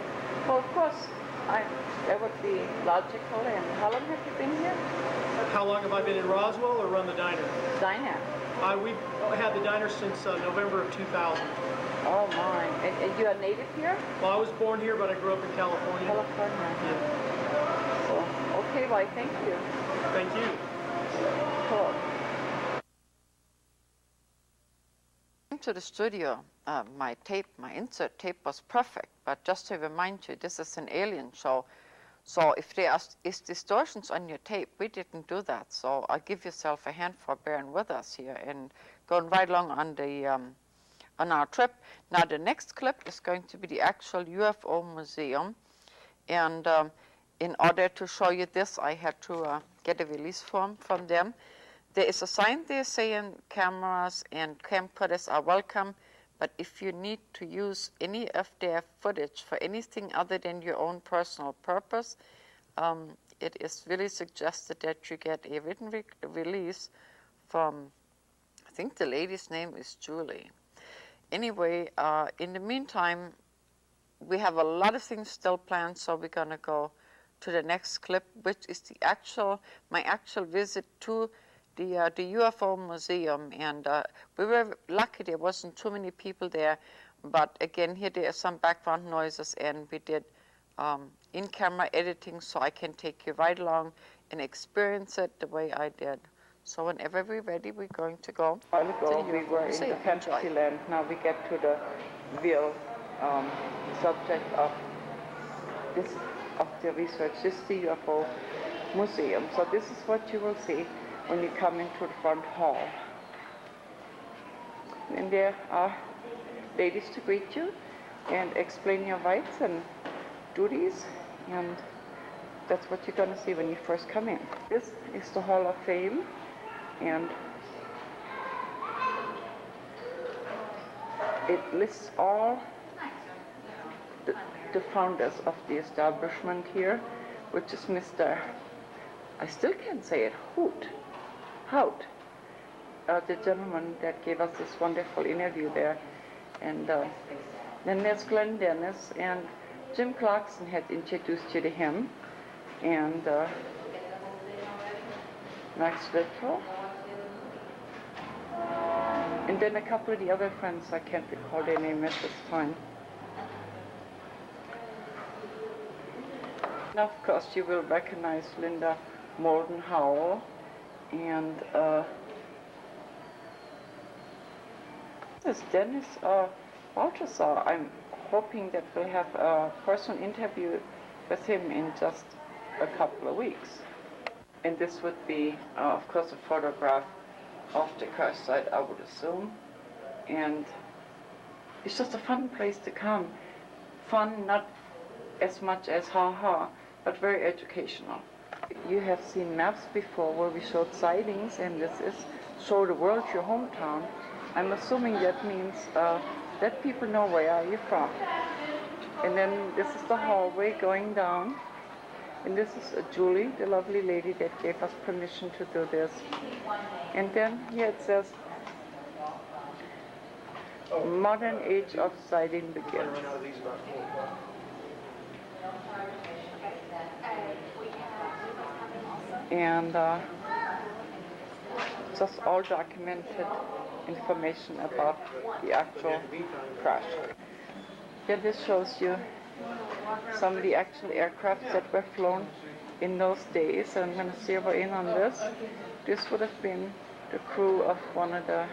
Well, of course, that would be logical. And how long have you been here? How long have I been in Roswell or run the diner? Diner. We've had the diner since November of 2000. Oh my. And you are native here? Well, I was born here, but I grew up in California. California. Yeah. So, okay, well, thank you. Thank you. Cool. To the studio, my insert tape was perfect, but just to remind you, this is an alien show, so if there is distortions on your tape, we didn't do that, so I'll give yourself a hand for bearing with us here and going right along on the on our trip. Now the next clip is going to be the actual UFO museum, and in order to show you this, I had to get a release form from them. There is a sign there saying cameras and camcorders are welcome, but if you need to use any of their footage for anything other than your own personal purpose, it is really suggested that you get a written release from, I think the lady's name is Julie. Anyway, in the meantime, we have a lot of things still planned, so we're going to go to the next clip, which is my actual visit to the UFO museum, and we were lucky there wasn't too many people there, but again here there are some background noises, and we did in-camera editing, so I can take you right along and experience it the way I did. So whenever we're ready, we're going to go. A while ago we were in the fantasy land. Now we get to the real subject of the research. This is the UFO museum. So this is what you will see when you come into the front hall. And there are ladies to greet you and explain your rights and duties, and that's what you're going to see when you first come in. This is the Hall of Fame, and it lists all the founders of the establishment here, which is Mr. I still can't say it, Hout, the gentleman that gave us this wonderful interview there. And then there's Glenn Dennis, and Jim Clarkson had introduced you to him, and Max Littrell, and then a couple of the other friends, I can't recall their name at this time. And of course you will recognize Linda Molden Howell, and this Dennis Balthasar. I'm hoping that we'll have a personal interview with him in just a couple of weeks. And this would be, of course, a photograph of the crash site, I would assume. And it's just a fun place to come. Fun, not as much as ha-ha, but very educational. You have seen maps before where we showed sightings, and this is show the world your hometown. I'm assuming that means let people know where are you from. And then this is the hallway going down. And this is Julie, the lovely lady that gave us permission to do this. And then here it says, modern age of sighting begins. And just all documented information about the actual crash. Here this shows you some of the actual aircraft that were flown in those days. I'm going to zero in on this. This would have been the crew of one of the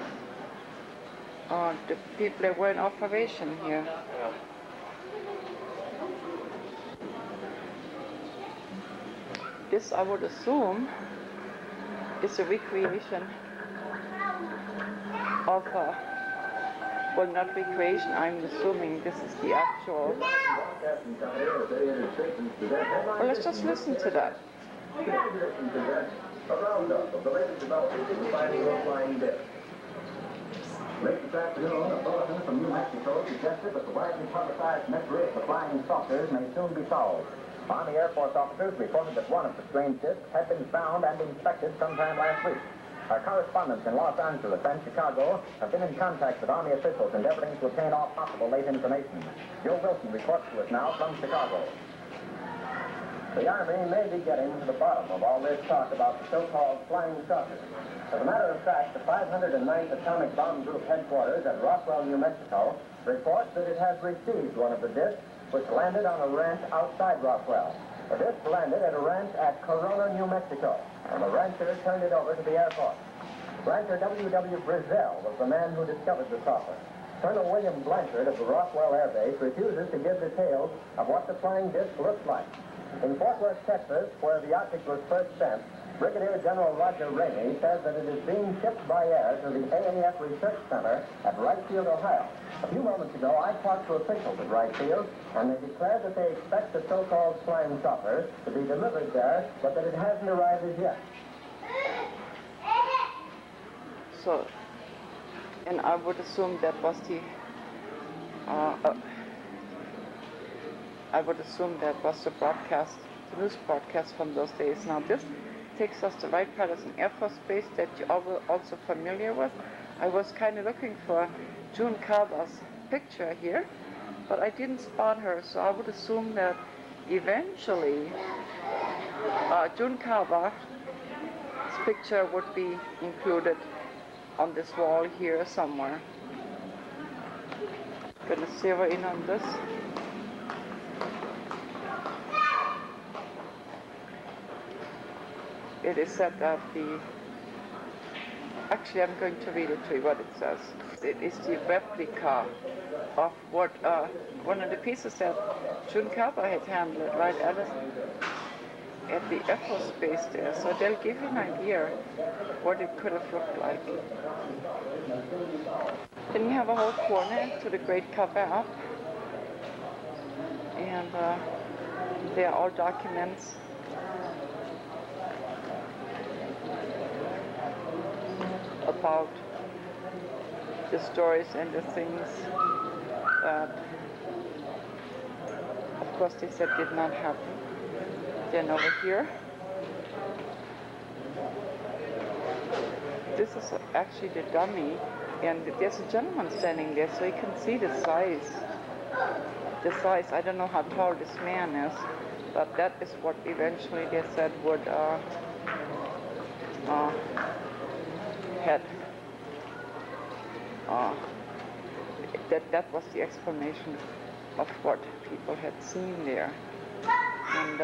people that were in operation here. This, I would assume, is a recreation of, well, not recreation, I'm assuming this is the actual. Well, let's just listen to that. Late this afternoon, a bulletin from New Mexico suggested that the widely publicized mystery of the flying saucers may soon be solved. Army Air Force officers reported that one of the strange discs had been found and inspected sometime last week. Our correspondents in Los Angeles and Chicago have been in contact with Army officials endeavoring to obtain all possible late information. Joe Wilson reports to us now from Chicago. The Army may be getting to the bottom of all this talk about the so-called flying saucers. As a matter of fact, the 509th Atomic Bomb Group headquarters at Roswell, New Mexico, reports that it has received one of the discs which landed on a ranch outside Roswell. The disc landed at a ranch at Corona, New Mexico, and the rancher turned it over to the Air Force. Rancher W.W. Brazil was the man who discovered the saucer. Colonel William Blanchard of the Roswell Air Base refuses to give details of what the flying disc looks like. In Fort Worth, Texas, where the object was first sent, Brigadier General Roger Ramey says that it is being shipped by air to the AAF Research Center at Wright Field, Ohio. A few moments ago, I talked to officials at Wright Field, and they declared that they expect the so-called flying saucer to be delivered there, but that it hasn't arrived as yet. So, and I would assume that was the, broadcast, the news broadcast from those days. Now this takes us to Wright-Patterson Air Force Base that you are also familiar with. I was kind of looking for June Carver's picture here, but I didn't spot her, so I would assume that eventually June Carver's picture would be included on this wall here somewhere. Gonna zero in on this. It is said that actually I'm going to read it to you what it says. It is the replica of what one of the pieces that June Carver had handled right at the Air Force Base there. So they'll give you an idea what it could have looked like. Then you have a whole corner to the great cover-up. And they are all documents about the stories and the things that, of course, they said did not happen. Then over here, this is actually the dummy, and there's a gentleman standing there, so you can see the size. The size, I don't know how tall this man is, but that is what eventually they said would that was the explanation of what people had seen there. And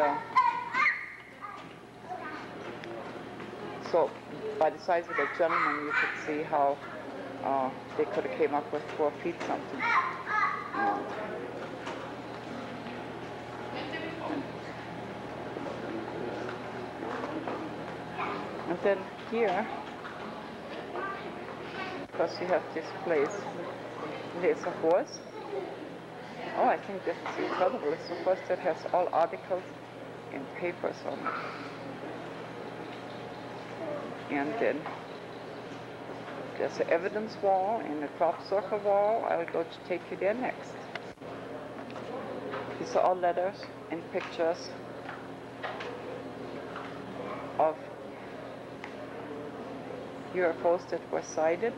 so by the size of the gentleman, you could see how they could have came up with 4 feet something. And then here, because you have this place, there's a horse. Oh, I think this is incredible. It's a horse that has all articles and papers on it. And then there's an evidence wall and a crop circle wall. I'll go to take you there next. These are all letters and pictures of UFOs that were sighted.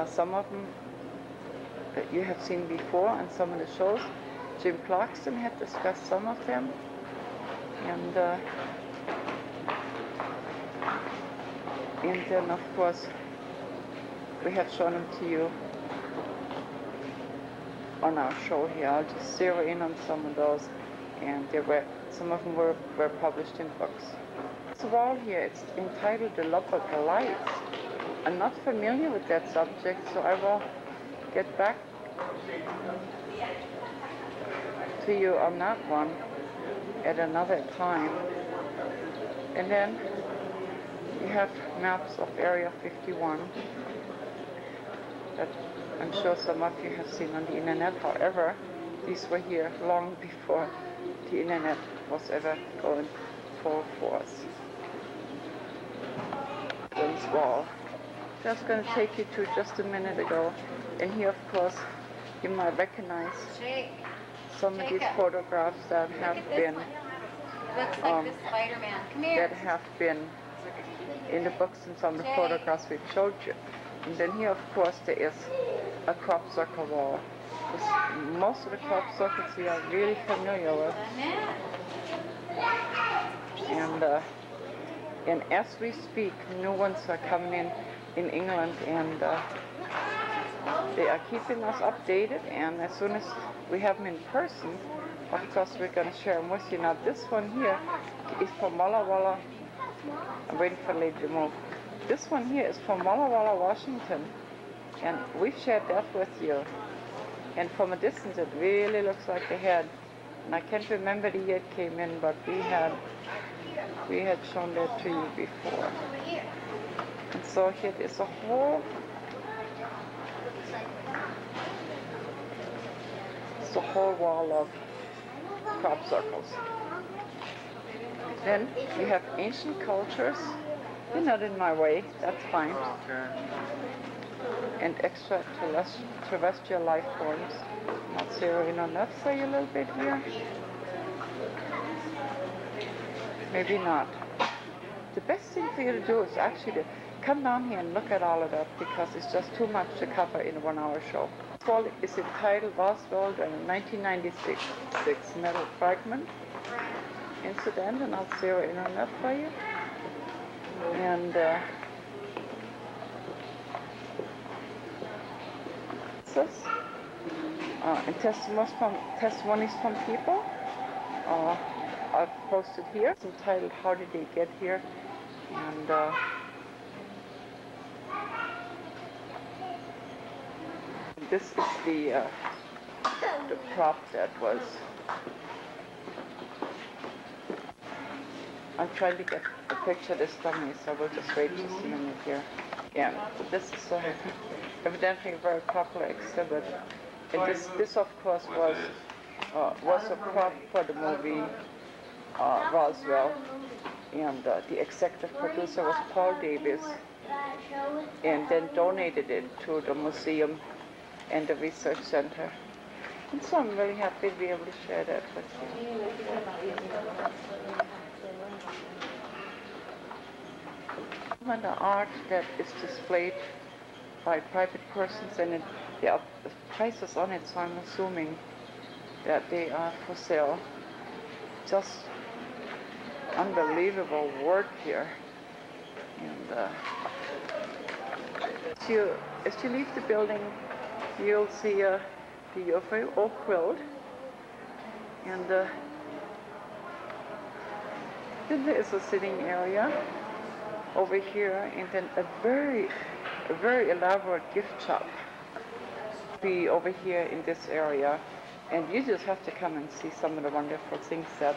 Some of them that you have seen before on some of the shows. Jim Clarkson had discussed some of them. And then, of course, we have shown them to you on our show here. I'll just zero in on some of those, and some of them were published in books. This wall here, it's entitled The Lubbock Lights. I'm not familiar with that subject, so I will get back to you on that one at another time. And then you have maps of Area 51 that I'm sure some of you have seen on the internet. However, these were here long before the internet was ever going full force. This wall. Just going to take you to just a minute ago. And here, of course, you might recognize some of these photographs that have been Looks like the Spider-Man. Come here. that have been in the books and some of the photographs we've showed you. And then here, of course, there is a crop circle wall. Most of the crop circles we are really familiar with. And as we speak, new ones are coming in England, and they are keeping us updated. And as soon as we have them in person, of course, we're going to share them with you. Now, this one here is from Walla Walla. I'm waiting for the lady to move. This one here is from Walla Walla, Washington, and we've shared that with you. And from a distance, it really looks like a head. And I can't remember the year it came in, but we had shown that to you before. And so here is a whole wall of crop circles. Then you have ancient cultures. You're not in my way, that's fine. And extraterrestrial life forms. Not zeroing on that for you a little bit here. Maybe not. The best thing for you to do is actually to come down here and look at all of that, because it's just too much to cover in a 1-hour show. This wall is entitled Roswell, the 1996 metal fragment incident, and I'll zero in on that for you. And and testimonies from people I've posted here. It's entitled How Did They Get Here? And this is the prop that was. I'm trying to get a picture of this dummy, so we'll just wait just a minute here. Yeah, this is evidently a very popular exhibit. And this of course was a prop for the movie Roswell, and the executive producer was Paul Davis, and then donated it to the museum and the research center. And so I'm really happy to be able to share that with you. And the art that is displayed by private persons, and there are prices on it, so I'm assuming that they are for sale. Just unbelievable work here. And as you leave the building, you'll see the UFO quilt, and then there is a sitting area over here, and then a very elaborate gift shop be over here in this area. And you just have to come and see some of the wonderful things that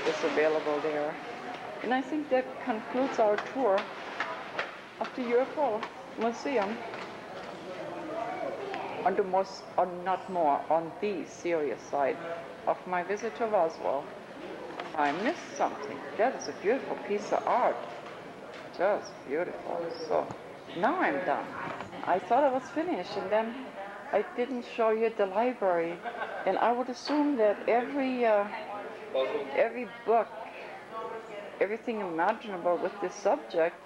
is available there. And I think that concludes our tour of the UFO Museum. On the most, or not more, on the serious side of my visit to Roswell. I missed something. That is a beautiful piece of art. Just beautiful. So now I'm done. I thought I was finished, and then I didn't show you the library. And I would assume that every book, everything imaginable with this subject,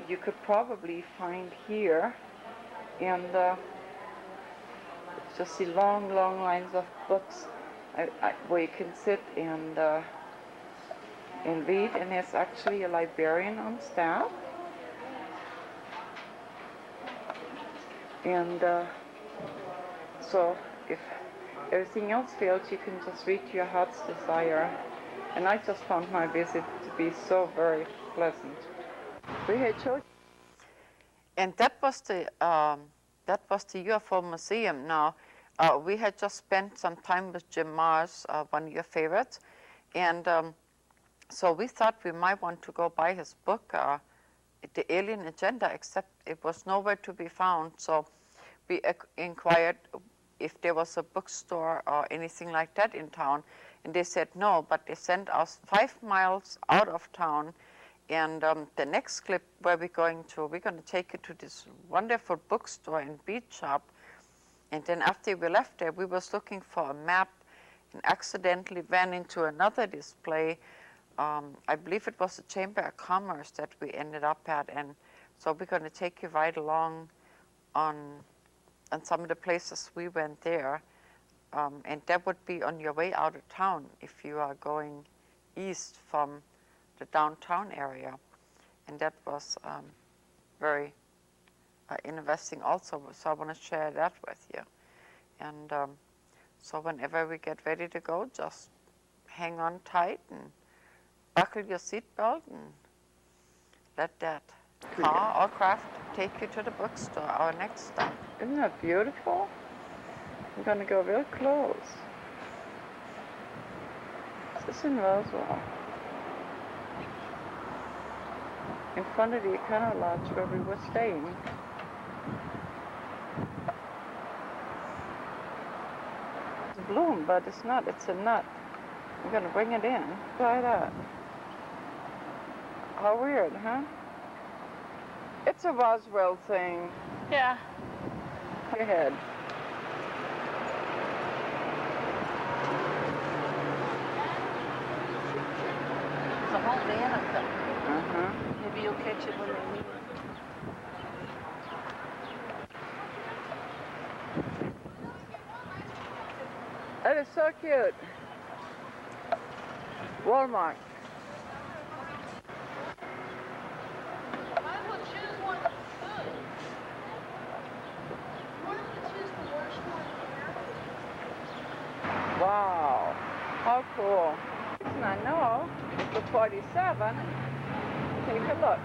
you could probably find here. And just see long lines of books where you can sit and read. And there's actually a librarian on staff. And so if everything else fails, you can just read to your heart's desire. And I just found my visit to be so very pleasant. We had children. And that was the UFO Museum. Now, we had just spent some time with Jim Mars, one of your favorites, and so we thought we might want to go buy his book, The Alien Agenda, except it was nowhere to be found. So we inquired if there was a bookstore or anything like that in town, and they said no, but they sent us 5 miles out of town. And the next clip where we're going to take you to this wonderful bookstore and bead shop. And then after we left there, we was looking for a map and accidentally ran into another display. I believe it was the Chamber of Commerce that we ended up at. And so we're going to take you right along on some of the places we went there. And that would be on your way out of town if you are going east from the downtown area. And that was very investing also, so I want to share that with you. And so whenever we get ready to go, just hang on tight and buckle your seatbelt and let that car or craft take you to the bookstore, our next stop. Isn't that beautiful? I'm going to go real close. This is in Roswell. In front of the Econo Lodge where we were staying. It's a bloom, but it's not. It's a nut. I'm going to bring it in. Try that. How weird, huh? It's a Roswell thing. Yeah. Go ahead. It's a whole banana cup. Uh-huh. Maybe you'll catch it when they leave. That is so cute. Walmart. I would choose one that's good. What if you choose the worst one here? Wow. How cool. And I know it's the 47. Take a look.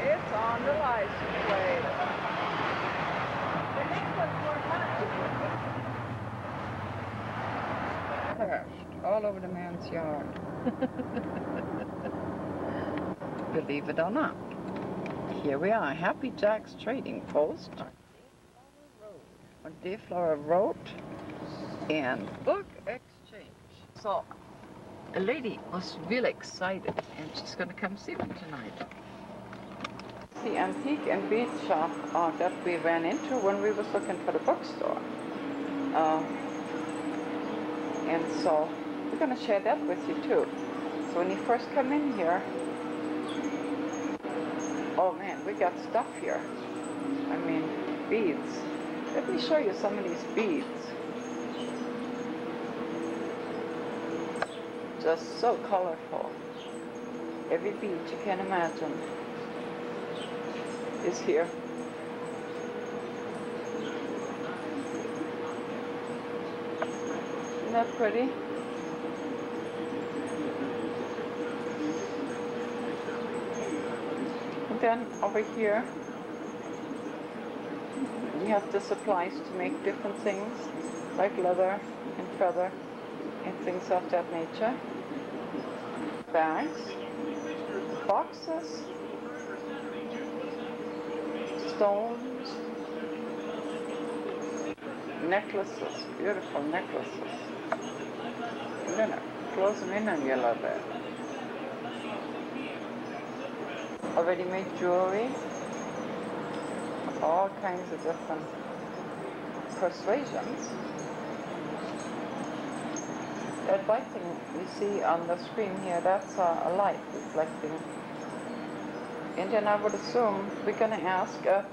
It's on the license plate. The next one's more crashed all over the man's yard. Believe it or not. Here we are, Happy Jack's Trading Post on Dayflower Road and book exchange. So a lady was really excited and she's going to come see me tonight. The antique and bead shop that we ran into when we was looking for the bookstore. And so we're going to share that with you too. So when you first come in here, oh man, we got stuff here. I mean, beads. Let me show you some of these beads. Just so colorful. Every bead you can imagine is here. Isn't that pretty? And then over here, we have the supplies to make different things, like leather and feather and things of that nature. bags, boxes, stones, necklaces, beautiful necklaces. I'm gonna close them in on you a little bit. Already made jewelry, all kinds of different persuasions. That white thing you see on the screen here, that's a light reflecting. And then I would assume we're going to ask, I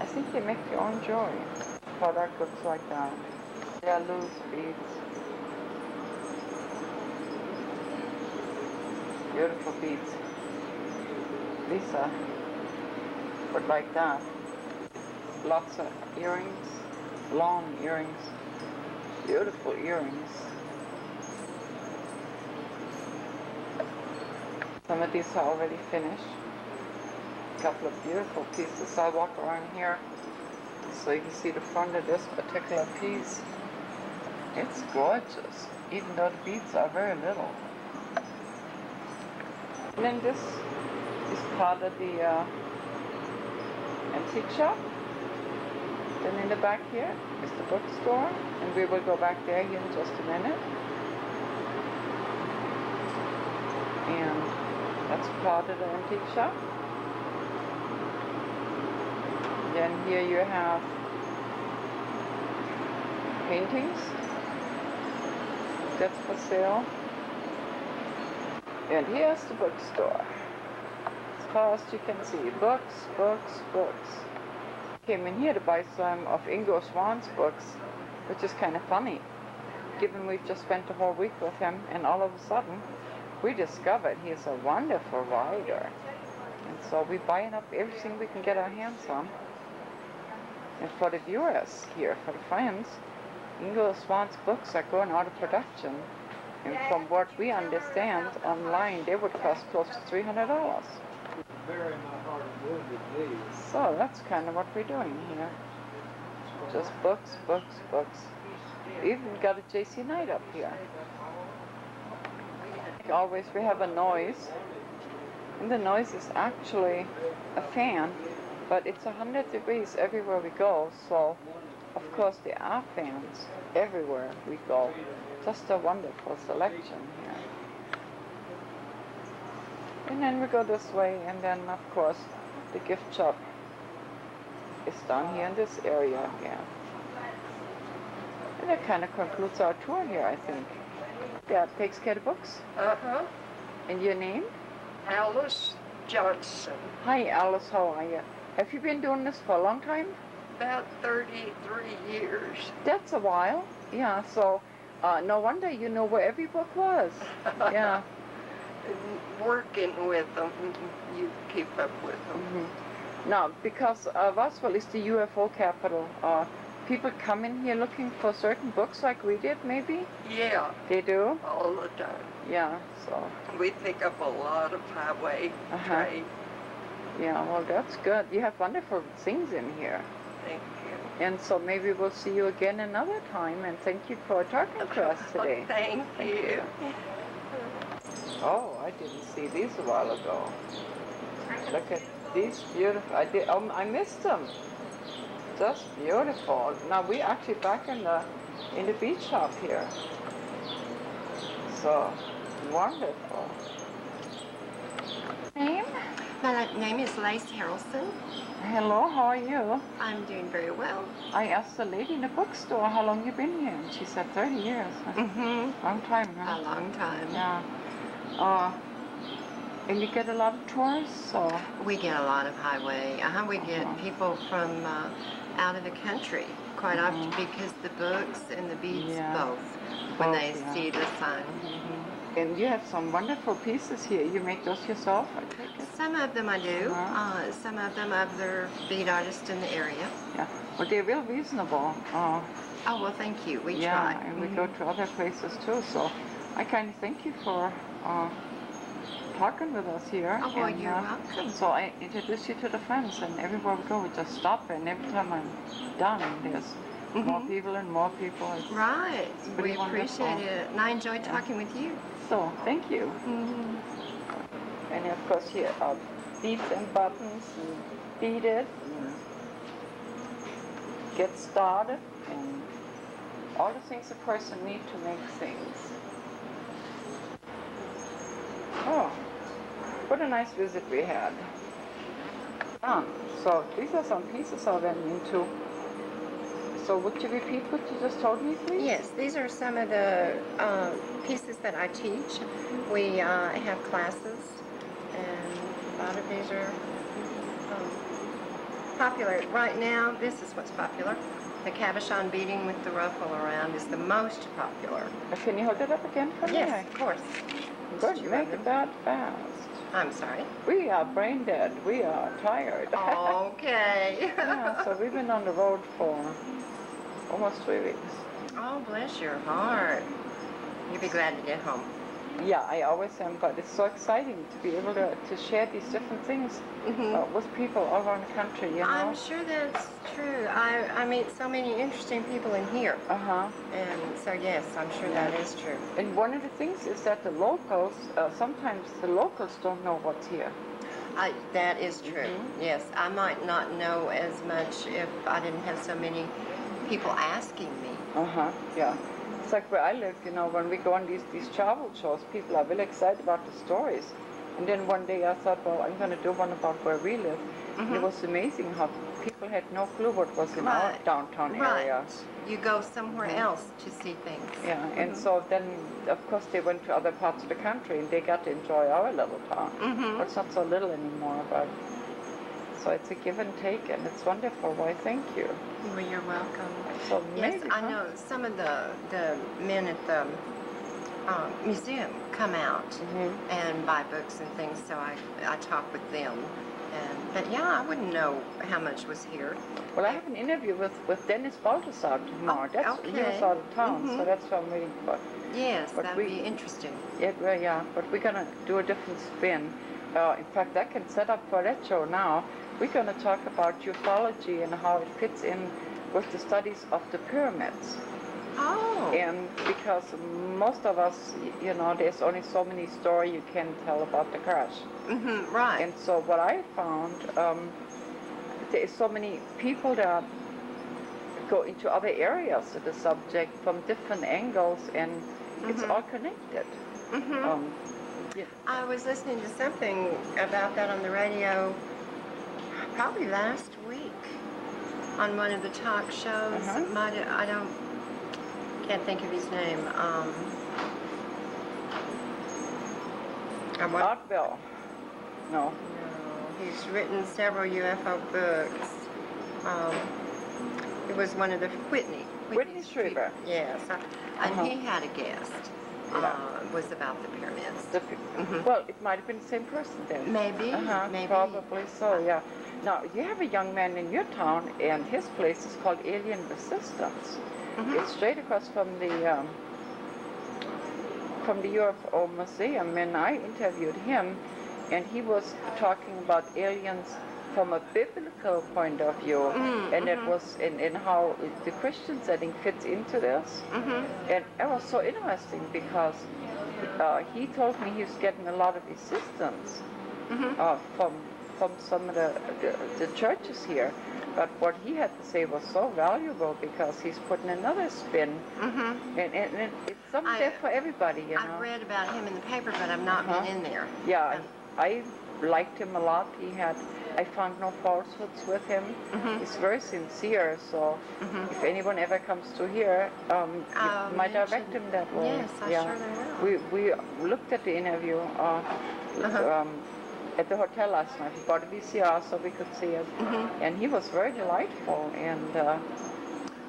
think they make their own jewelry. Product looks like that. They are loose beads. Beautiful beads. Lisa would like that. Lots of earrings, long earrings. Beautiful earrings. Some of these are already finished. A couple of beautiful pieces. I'll walk around here so you can see the front of this particular piece. It's gorgeous, even though the beads are very little. And then this is part of the antique shop. Then in the back here is the bookstore, and we will go back there here in just a minute. And that's part of the antique shop. Then here you have paintings. That's for sale. And here's the bookstore. As far as you can see, books, books, books. Came in here to buy some of Ingo Swan's books, which is kind of funny, given we've just spent the whole week with him, and all of a sudden we discovered he's a wonderful writer. And so we're buying up everything we can get our hands on. And for the viewers here, for the friends, Ingo Swan's books are going out of production. And from what we understand online, they would cost close to $300. So that's kind of what we're doing here. Just books, books, books. We even got a JC Knight up here. Always we have a noise, and the noise is actually a fan, but it's 100 degrees everywhere we go, so of course there are fans everywhere we go. Just a wonderful selection here. And then we go this way, and then of course the gift shop is down here in this area here. And that kind of concludes our tour here, I think. Yeah, takes care of books. Uh-huh. And your name? Alice Johnson. Hi Alice, how are you? Have you been doing this for a long time? About 33 years. That's a while. Yeah, so no wonder you know where every book was. Yeah. Working with them, you keep up with them. Mm-hmm. Now, because Roswell is the UFO capital, people come in here looking for certain books like we did, maybe? Yeah. They do? All the time. Yeah, so. We pick up a lot of highway trade. Yeah, well, that's good. You have wonderful things in here. Thank you. And so maybe we'll see you again another time, and thank you for talking to us today. Thank you. Oh, I didn't see these a while ago. Look at these beautiful. I missed them. Just beautiful. Now we're actually back in the beach shop here. So wonderful. Name? My name is Lace Harrelson. Hello, how are you? I'm doing very well. I asked the lady in the bookstore how long you've been here, and she said 30 years. Mm-hmm. Long time, huh? A long time. Yeah. And you get a lot of tourists, or? We get a lot of highway. We get people from out of the country quite often because the books and the beads both, when they see the sign. And you have some wonderful pieces here. You make those yourself, I take it? Some of them I do. Some of them other bead artists in the area. Yeah. Well, they're real reasonable. Oh, well, thank you. We try. And we go to other places too. So I kind of thank you for talking with us here. Oh, well, you're welcome. So I introduce you to the friends, and everywhere we go, we just stop, and every time I'm done, there's more people and more people. Right. pretty We wonderful. appreciate it. And I enjoyed talking with you. So, thank you. And of course here are beads and buttons and beat it and get started and all the things a person needs to make things. Oh, what a nice visit we had. So these are some pieces I went into. So would you repeat what you just told me, please? Yes, these are some of the pieces that I teach. We have classes, and a lot of these are popular. Right now, this is what's popular. The cabochon beading with the ruffle around is the most popular. Can you hold it up again for me? Yes, of course. Good, make it that fast. I'm sorry. We are brain dead. We are tired. Okay. Yeah, so we've been on the road for almost 3 weeks. Oh, bless your heart. You'll be glad to get home. Yeah, I always am, but it's so exciting to be able to share these different things with people all around the country, you know? I'm sure that's true. I meet so many interesting people in here. And so, yes, I'm sure that is true. And one of the things is that the locals, sometimes the locals don't know what's here. That is true. Yes, I might not know as much if I didn't have so many people asking me. Yeah. It's like where I live, you know, when we go on these travel shows, people are really excited about the stories. And then one day I thought, well, I'm going to do one about where we live. And it was amazing how people had no clue what was in our downtown area. You go somewhere else to see things. Yeah, and so then, of course, they went to other parts of the country and they got to enjoy our little town. But it's not so little anymore, but so it's a give and take, and it's wonderful. Why, thank you. Well, you're welcome. So yes, maybe, I know some of the men at the museum come out and buy books and things, so I talk with them. But yeah, I wouldn't know how much was here. Well, I have an interview with Dennis Balthasar tomorrow. He was out of town, so that's what I'm waiting for. Yes, that would be interesting. Yeah, but we're going to do a different spin. In fact, I can set up for that show now. We're going to talk about ufology and how it fits in with the studies of the pyramids. Oh. And because most of us, you know, there's only so many stories you can tell about the crash. Right. And so what I found, there is so many people that go into other areas of the subject from different angles, and it's all connected. Yeah. I was listening to something about that on the radio probably last week on one of the talk shows. Can't think of his name. Art Bell. No. He's written several UFO books. It was one of the Whitney Strieber. Yes. And he had a guest. Was about the pyramids. Well, it might have been the same person then. Maybe. Maybe. Probably so, yeah. Now, you have a young man in your town, and his place is called Alien Resistance. It's straight across from the UFO Museum, and I interviewed him, and he was talking about aliens from a biblical point of view, and it was in how the Christian setting fits into this. And it was so interesting because he told me he's getting a lot of resistance from some of the churches here. But what he had to say was so valuable because he's putting another spin, and it's something there for everybody, you know. I've read about him in the paper, but I've not been in there. Yeah, I liked him a lot. I found no falsehoods with him. He's very sincere, so if anyone ever comes to here, you might direct him that way. Yes, I sure they will. We looked at the interview at the hotel last night. We bought a VCR so we could see it, and he was very delightful. And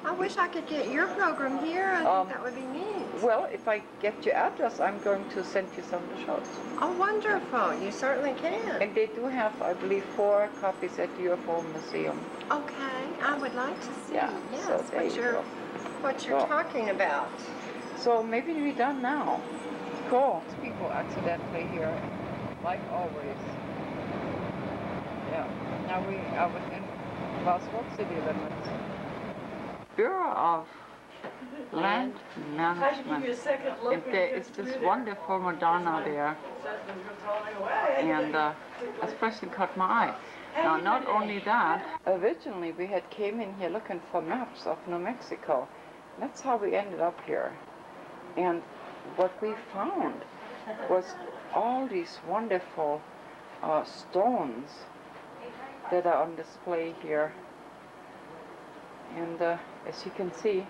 I wish I could get your program here. I think that would be neat. Well, if I get your address, I'm going to send you some of the shows. Oh, wonderful. You certainly can. And they do have, I believe, 4 copies at the UFO Museum. Okay, I would like to see. Yeah, yes, so what you're talking about. So maybe we're done now. Cool. People accidentally here, like always. Yeah. Now we are within Roswell city limits. Bureau of Land Management. And there is this wonderful Madonna there. And especially caught my eye. Now, not only that, originally we had came in here looking for maps of New Mexico. That's how we ended up here. And what we found was all these wonderful stones that are on display here. And as you can see,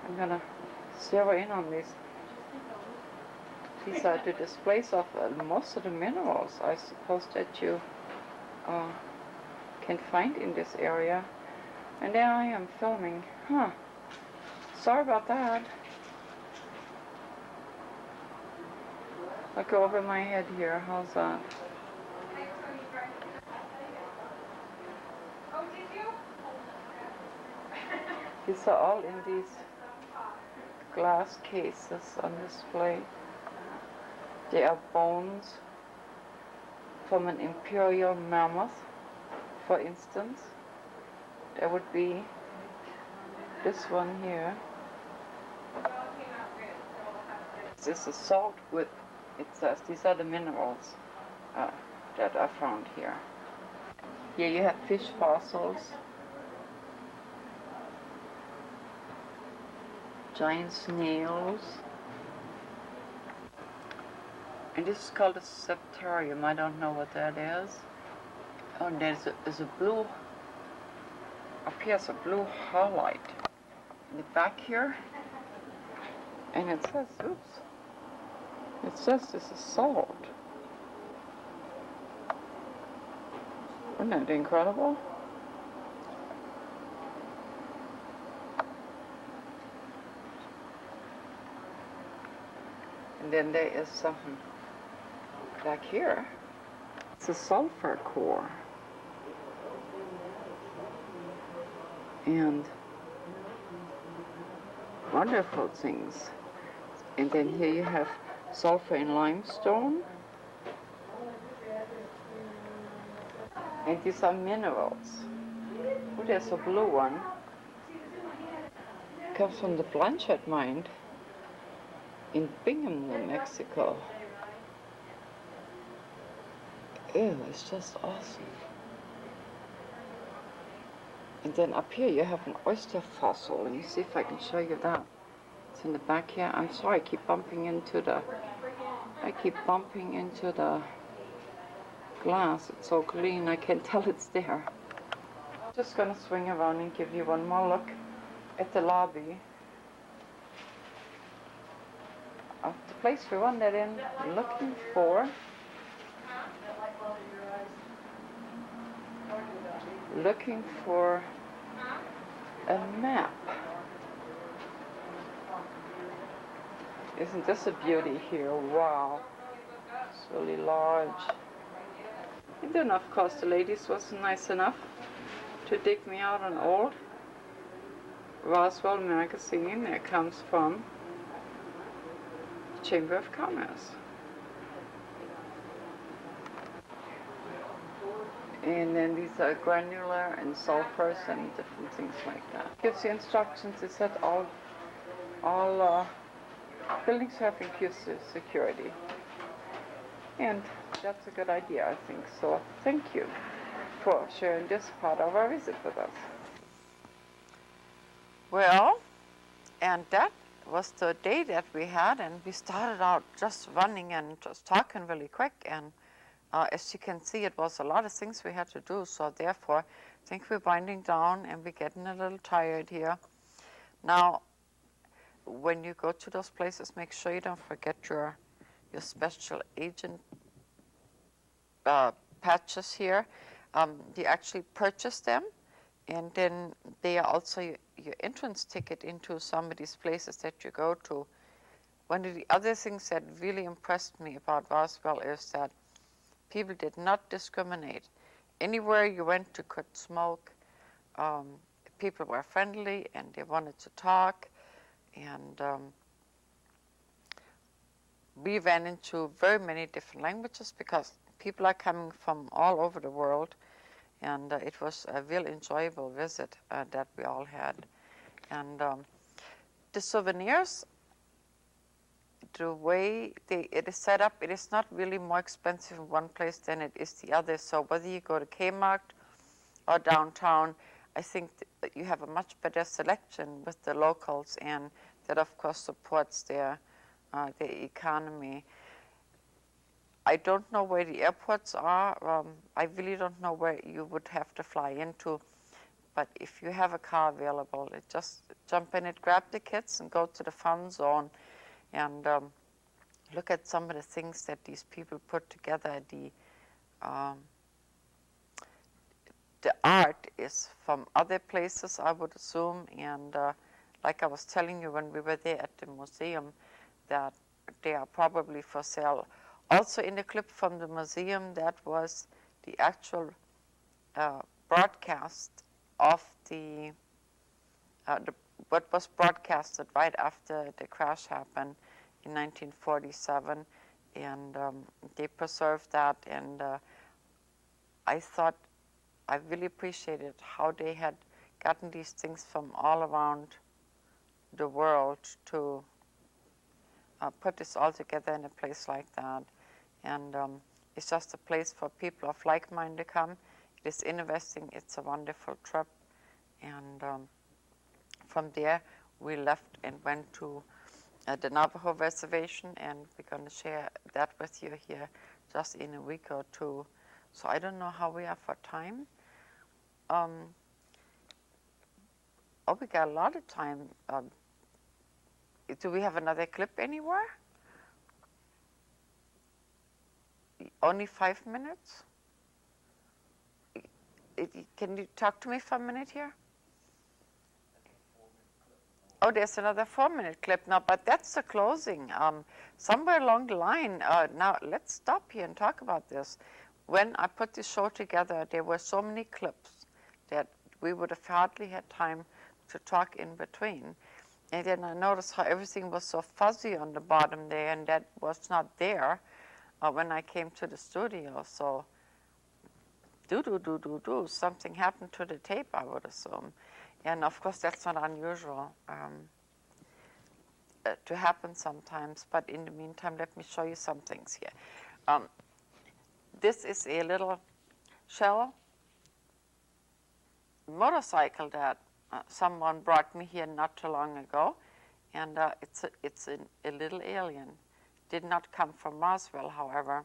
I'm gonna zero in on these. These are the displays of most of the minerals, I suppose, that you can find in this area. And there I am filming. Huh. Sorry about that. I'll go over my head here. How's that? These are all in these glass cases on display. They are bones from an imperial mammoth, for instance. There would be this one here. This is salt with, it says, these are the minerals that are found here. Here you have fish fossils, giant snails, and this is called a septarium. I don't know what that is. Oh, and there's a blue, appears a blue halite in the back here, and it says, oops, it says this is salt. Isn't that incredible? And then there is something back here. It's a sulfur core. And wonderful things. And then here you have sulfur and limestone. And these are minerals. Oh, there's a blue one. Comes from the Blanchard mine in Bingham, New Mexico. Ew, it's just awesome. And then up here you have an oyster fossil. Let me see if I can show you that. It's in the back here. I'm sorry, I keep bumping into the glass. It's so clean, I can't tell it's there. Just gonna swing around and give you one more look at the lobby of the place we wandered in, looking for a map. Isn't this a beauty here? Wow, it's really large. And then of course the ladies was nice enough to dig me out an old Roswell magazine that comes from the Chamber of Commerce. And then these are granular and sulfurs and different things like that. Gives you instructions. It said all buildings have increased security. And that's a good idea, I think. So thank you for sharing this part of our visit with us. Well, and that was the day that we had, and we started out just running and just talking really quick, and as you can see, it was a lot of things we had to do, so therefore I think we're winding down and we're getting a little tired here. Now, when you go to those places, make sure you don't forget your special agent patches here. You actually purchase them, and then they are also your entrance ticket into some of these places that you go to. One of the other things that really impressed me about Roswell is that people did not discriminate. Anywhere you went, you could smoke. People were friendly and they wanted to talk. And we ran into very many different languages because people are coming from all over the world. And it was a real enjoyable visit that we all had. And the souvenirs, the way it is set up, it is not really more expensive in one place than it is the other. So whether you go to Kmart or downtown, I think that you have a much better selection with the locals, and that of course supports their economy. I don't know where the airports are. I really don't know where you would have to fly into. But if you have a car available, just jump in it, grab the kids, and go to the fun zone, and look at some of the things that these people put together. The art is from other places, I would assume, and like I was telling you when we were there at the museum, that they are probably for sale. Also in the clip from the museum, that was the actual broadcast of what was broadcasted right after the crash happened in 1947, and they preserved that, and I thought I really appreciated how they had gotten these things from all around the world to put this all together in a place like that. And it's just a place for people of like mind to come. It is interesting. It's a wonderful trip. And from there, we left and went to the Navajo Reservation, and we're going to share that with you here just in a week or two. So I don't know how we are for time. Oh, we got a lot of time. Do we have another clip anywhere? Only 5 minutes? Can you talk to me for a minute here? Oh, there's another 4-minute clip now, but that's the closing. Somewhere along the line, now let's stop here and talk about this. When I put this show together, there were so many clips that we would have hardly had time to talk in between. And then I noticed how everything was so fuzzy on the bottom there, and that was not there when I came to the studio. So, something happened to the tape, I would assume. And of course, that's not unusual to happen sometimes. But in the meantime, let me show you some things here. This is a little shell motorcycle that someone brought me here not too long ago, and it's a little alien. Did not come from Roswell, however,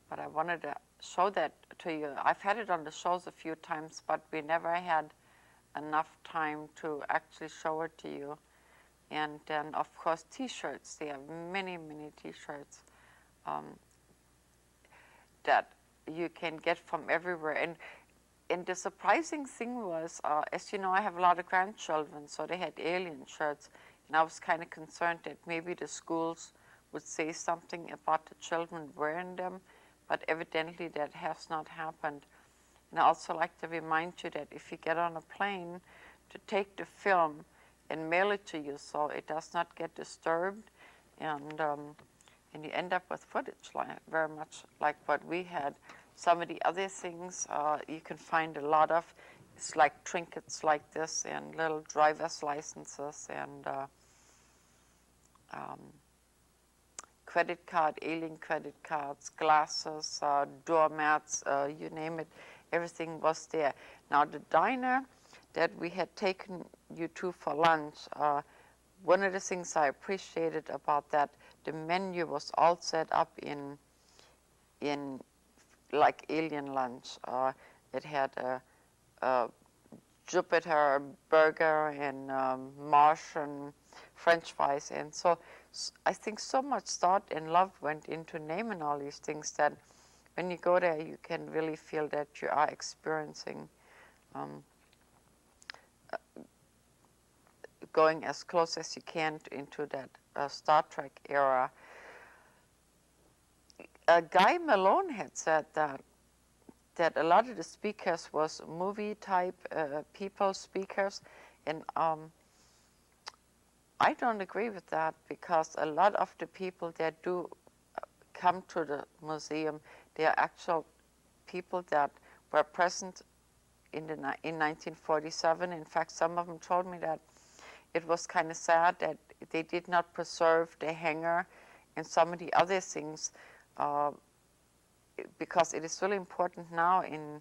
but I wanted to show that to you. I've had it on the shows a few times, but we never had enough time to actually show it to you. And then, of course, T-shirts. They have many, many T-shirts that you can get from everywhere. And the surprising thing was, as you know, I have a lot of grandchildren, so they had alien shirts. And I was kind of concerned that maybe the schools would say something about the children wearing them, but evidently that has not happened. And I also like to remind you that if you get on a plane, to take the film and mail it to you so it does not get disturbed, and you end up with footage very much like what we had. Some of the other things you can find a lot of. It's like trinkets like this, and little driver's licenses, and credit card, alien credit cards, glasses, doormats, you name it. Everything was there. Now the diner that we had taken you to for lunch, one of the things I appreciated about that, the menu was all set up in like alien lunch. It had a Jupiter burger and Martian French fries, and so I think so much thought and love went into naming all these things that when you go there, you can really feel that you are experiencing going as close as you can into that Star Trek era. Guy Malone had said that a lot of the speakers was movie-type people speakers, and I don't agree with that, because a lot of the people that do come to the museum, they are actual people that were present in 1947. In fact, some of them told me that it was kind of sad that they did not preserve the hangar and some of the other things, because it is really important now in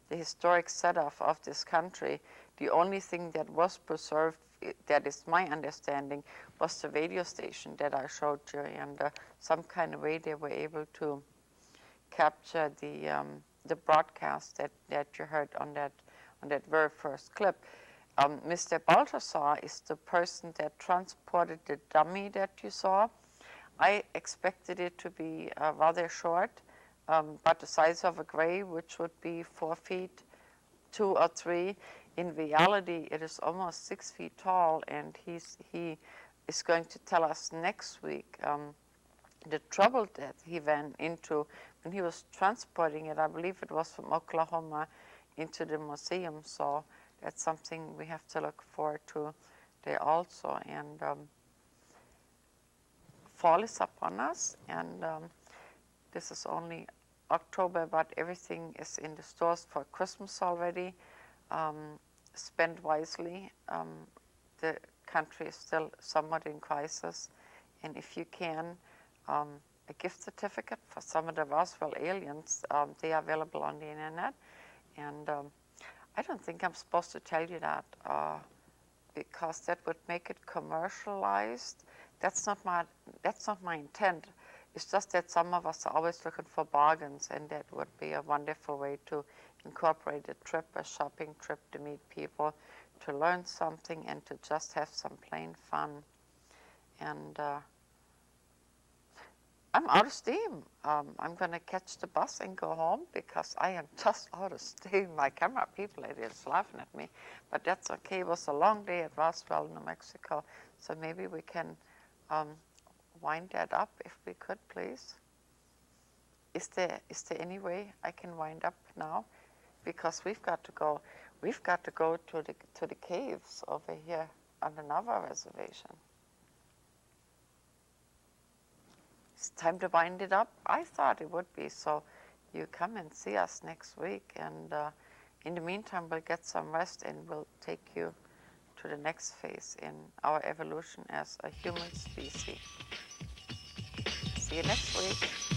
the historic setup of this country. The only thing that was preserved, that is my understanding, was the radio station that I showed you, and some kind of way they were able to capture the broadcast that you heard on that very first clip. Mr. Balthasar is the person that transported the dummy that you saw. I expected it to be rather short, but the size of a gray, which would be 4 feet, 2 or 3. In reality, it is almost 6 feet tall, and he is going to tell us next week the trouble that he ran into when he was transporting it. I believe it was from Oklahoma into the museum, so that's something we have to look forward to there also. And fall is upon us, and this is only October, but everything is in the stores for Christmas already. Spend wisely. The country is still somewhat in crisis, and if you can, a gift certificate for some of the Roswell aliens, they are available on the internet. And I don't think I'm supposed to tell you that because that would make it commercialized. That's not my intent. It's just that some of us are always looking for bargains, and that would be a wonderful way to incorporate a trip, a shopping trip, to meet people, to learn something, and to just have some plain fun. And I'm out of steam. I'm going to catch the bus and go home because I am just out of steam. My camera people are just laughing at me, but that's okay. It was a long day at Roswell, New Mexico, so maybe we can wind that up if we could, please. Is there any way I can wind up now? Because we've got to go to the caves over here on the Navajo reservation. It's time to wind it up. I thought it would be, so you come and see us next week, and in the meantime we'll get some rest and we'll take you to the next phase in our evolution as a human species. See you next week.